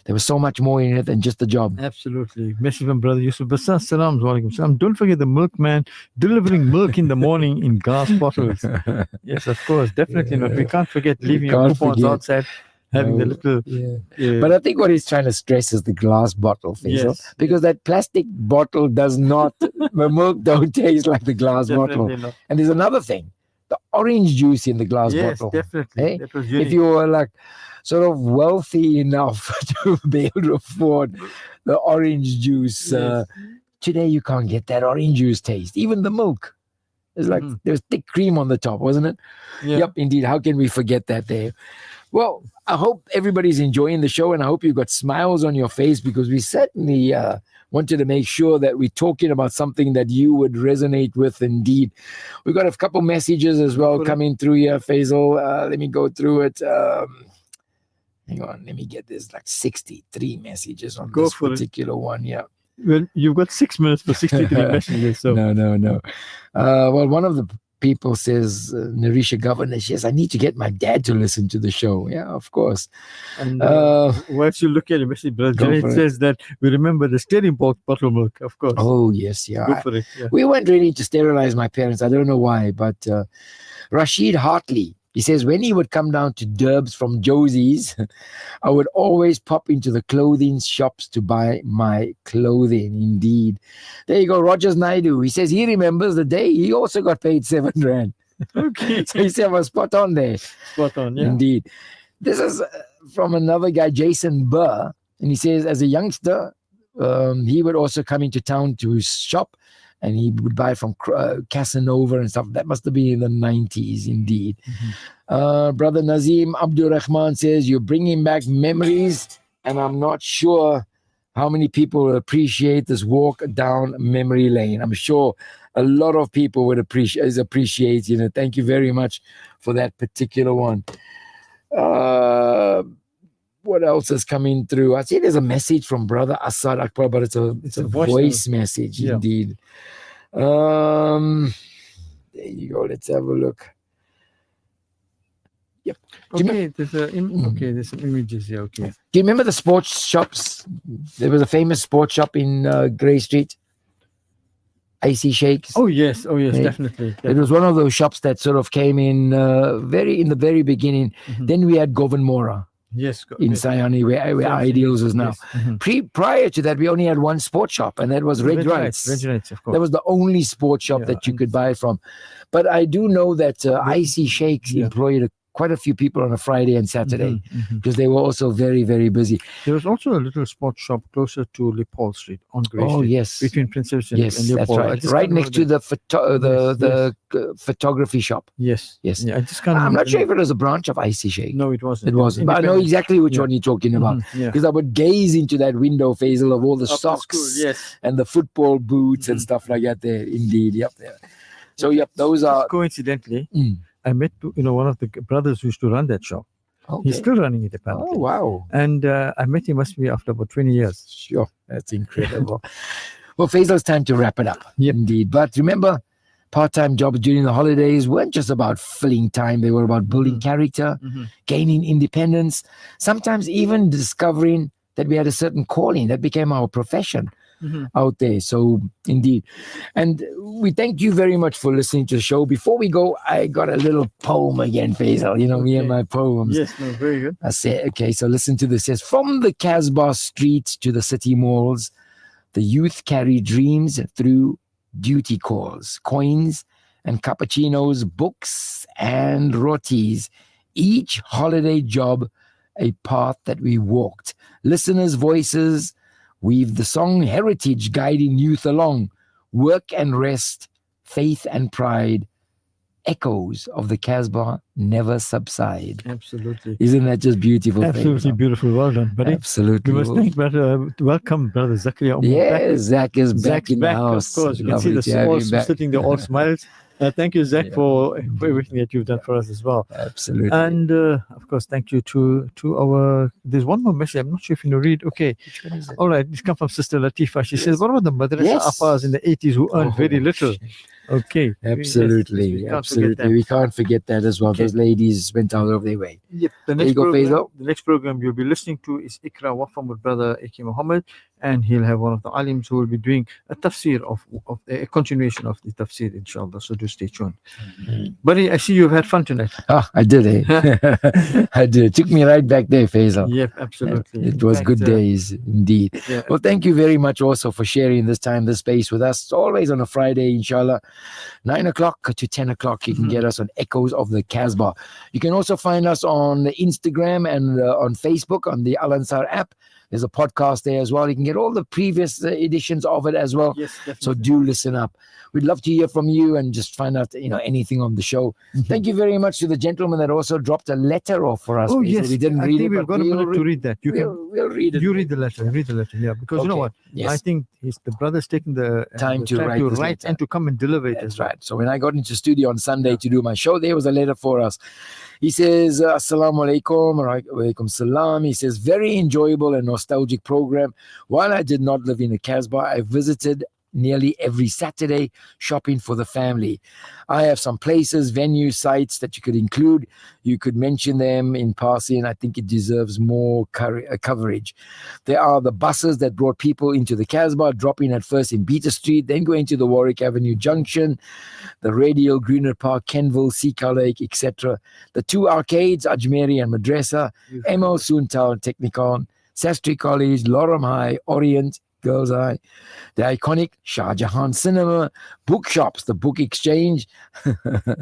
Speaker 1: there was so much more in it than just the job.
Speaker 2: Absolutely. Message from Brother Yusuf Bassar. Salam alaikum salam. Don't forget the milkman delivering milk in the morning in glass bottles. Yes, of course. Definitely not. We can't forget leaving your coupons outside, having the little...
Speaker 1: But I think what he's trying to stress is the glass bottle, Faisal. Because that plastic bottle does not... the milk don't taste like the glass bottle.
Speaker 2: Not.
Speaker 1: And there's another thing. The orange juice in the glass bottle.
Speaker 2: Yes, definitely. That was unique.
Speaker 1: If you were like sort of wealthy enough to be able to afford the orange juice, today you can't get that orange juice taste. Even the milk. It's like there's thick cream on the top, wasn't it? Yep, indeed. How can we forget that there? Well, I hope everybody's enjoying the show and I hope you've got smiles on your face because we certainly wanted to make sure that we're talking about something that you would resonate with indeed. We've got a couple messages as well coming through here, Faisal. Let me go through it. Hang on, let me get this, like 63 messages on this particular one. Yeah.
Speaker 2: Well, you've got 6 minutes for 63 messages. So.
Speaker 1: No. Well, one of the people, says Narisha Governor. She says, I need to get my dad to listen to the show. Yeah, of course.
Speaker 2: And once you look at it, Mr. Brother
Speaker 1: Go
Speaker 2: Janet
Speaker 1: for it.
Speaker 2: says that we remember the steering bottle milk, of course.
Speaker 1: Oh, yes, yeah.
Speaker 2: Go for it. Yeah.
Speaker 1: We weren't ready to sterilize my parents. I don't know why, but Rashid Hartley, he says, when he would come down to Derbs from Josie's, I would always pop into the clothing shops to buy my clothing. Indeed. There you go, Rogers Naidu. He says he remembers the day he also got paid 7 rand.
Speaker 2: Okay.
Speaker 1: So he said, well, spot on there.
Speaker 2: Spot on, yeah.
Speaker 1: Indeed. This is from another guy, Jason Burr. And he says, as a youngster, he would also come into town to his shop, and he would buy from Casanova and stuff. That must have been in the 90s, indeed. Brother Nazim Abdul Rahman says, you're bringing back memories, and I'm not sure how many people will appreciate this walk down memory lane. I'm sure a lot of people would appreciate, you know. Thank you very much for that particular one. What else is coming through? I see there's a message from Brother Asad Akbar, but it's a voice message, indeed. There you go. Let's have a look. Yep.
Speaker 2: Okay, there's some images here. Okay.
Speaker 1: Do you remember the sports shops? There was a famous sports shop in Grey Street. Icy Shakes.
Speaker 2: Oh yes, definitely.
Speaker 1: It was one of those shops that sort of came in the very beginning. Then we had Govenmora.
Speaker 2: Yes,
Speaker 1: in Sayani, where Ideals is now. Prior to that, we only had one sports shop, and that was Red Rights.
Speaker 2: Red Rights, of course.
Speaker 1: That was the only sports shop that you could buy from. But I do know that Icy Shakes employed quite a few people on a Friday and Saturday because they were also very, very busy.
Speaker 2: There was also a little sports shop closer to Leopold Street on Grey Street.
Speaker 1: Oh, yes.
Speaker 2: Between Princess and
Speaker 1: Yes,
Speaker 2: Leopold.
Speaker 1: that's right. Right next to the photography shop.
Speaker 2: Yes.
Speaker 1: Yes.
Speaker 2: Yeah, I just can't
Speaker 1: I'm not
Speaker 2: remember
Speaker 1: sure if it was a branch of Icy Shake.
Speaker 2: No, it wasn't.
Speaker 1: It wasn't. But I know exactly which one you're talking about. Because I would gaze into that window, Faisal, of all the socks and the football boots and stuff like that there. Indeed. Yep. There. So, those are...
Speaker 2: Coincidentally, I met one of the brothers who used to run that shop.
Speaker 1: Okay.
Speaker 2: He's still running it, apparently.
Speaker 1: Oh, wow.
Speaker 2: And I met him, must be after about 20 years.
Speaker 1: Sure. That's incredible. Well, Faisal, it's time to wrap it up.
Speaker 2: Yep.
Speaker 1: Indeed. But remember, part-time jobs during the holidays weren't just about filling time. They were about building character, gaining independence, sometimes even discovering that we had a certain calling that became our profession out there. So, indeed. And we thank you very much for listening to the show. Before we go, I got a little poem again, Faisal. You know, me and my poems.
Speaker 2: Yes, no, very good.
Speaker 1: I say, okay, so listen to this. It says, from the CASBAH streets to the city malls, the youth carry dreams through duty calls, coins and cappuccinos, books and rotis. Each holiday job, a path that we walked. Listeners' voices weave the song heritage guiding youth along. Work and rest, faith and pride, echoes of the CASBAH never subside.
Speaker 2: Absolutely.
Speaker 1: Isn't that just beautiful?
Speaker 2: Absolutely beautiful. Well done, buddy.
Speaker 1: Absolutely.
Speaker 2: We must thank
Speaker 1: welcome
Speaker 2: Brother Zakaria.
Speaker 1: Yeah, Zach is back in the house.
Speaker 2: Of course, you can see the all sitting there, all smiles. Thank you, Zach, for everything that you've done for us as well.
Speaker 1: Absolutely.
Speaker 2: And of course, thank you to our. There's one more message. I'm not sure if you know read. Okay.
Speaker 1: Which one is it?
Speaker 2: All right. This comes from Sister Latifa. She says, "What about the madrasa afars in the 80s who earned very little?" Okay.
Speaker 1: Absolutely. We can't forget that as well.
Speaker 2: Okay.
Speaker 1: Those ladies went out of their way.
Speaker 2: Yep.
Speaker 1: There you go, Faisal.
Speaker 2: The next program you'll be listening to is Ikra Wafam with Brother A.K. Muhammad, and he'll have one of the alims who will be doing a tafsir of a continuation of the tafsir, inshallah. So do stay tuned. Buddy, I see you've had fun tonight.
Speaker 1: Ah, I did, eh? I did. It took me right back there, Faisal.
Speaker 2: Yep, absolutely.
Speaker 1: It was good days indeed.
Speaker 2: Yeah.
Speaker 1: Well, thank you very much also for sharing this time, this space with us. It's always on a Friday, inshallah. 9 o'clock to 10 o'clock. You can get us on Echoes of the CASBAH. You can also find us on Instagram and on Facebook on the Al Ansar app. There's a podcast there as well. You can get all the previous editions of it as well.
Speaker 2: Yes, definitely.
Speaker 1: So do listen up. We'd love to hear from you and just find out, anything on the show. Thank you very much to the gentleman that also dropped a letter off for us.
Speaker 2: Oh, yes.
Speaker 1: We didn't
Speaker 2: I
Speaker 1: read
Speaker 2: think
Speaker 1: it.
Speaker 2: we've got a minute to read that.
Speaker 1: We'll read it.
Speaker 2: You read the letter. Read the letter. Yeah, because you know what?
Speaker 1: Yes.
Speaker 2: I think the brother's taking the
Speaker 1: time to write
Speaker 2: and to come and deliver it.
Speaker 1: That's right. So when I got into studio on Sunday to do my show, there was a letter for us. He says, Assalamu alaikum, alaikum salam. He says, very enjoyable and nostalgic program. While I did not live in a CASBAH, I visited nearly every Saturday, shopping for the family. I have some places, venues, sites that you could include. You could mention them in passing. I think it deserves more coverage. There are the buses that brought people into the CASBAH, dropping at first in Beater Street, then going to the Warwick Avenue Junction, the Radial, Greenwood Park, Kenville, Seacow Lake, etc. The two arcades, Ajmeri and Madrasa, MO Soontown Technicon, Sastry College, Lorem High, Orient, Girls High, the iconic Shah Jahan Cinema, bookshops, the Book Exchange.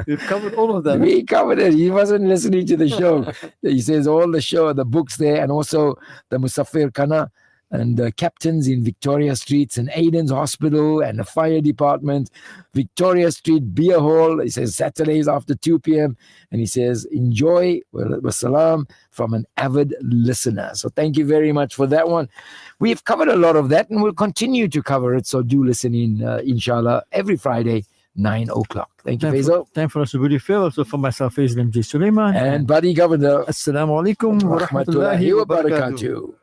Speaker 2: We've covered all of that.
Speaker 1: We covered it. He wasn't listening to the show. He says all the books there, and also the Musafir Khana and the captains in Victoria Streets and Aiden's Hospital and the fire department, Victoria Street Beer Hall. He says Saturdays after 2 p.m. And he says, enjoy, wassalam, from an avid listener. So thank you very much for that one. We've covered a lot of that and we'll continue to cover it. So do listen in, inshallah, every Friday, 9 o'clock. Thank you, Faizal.
Speaker 2: Time for us to be fair. Also for myself, FAIZAL MJ Suleiman.
Speaker 1: And Buddy Governor.
Speaker 2: Assalamu alaikum wa rahmatullahi wa barakatuh.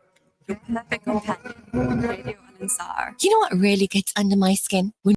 Speaker 5: Your perfect companion, Radio Al Ansar. You know what really gets under my skin?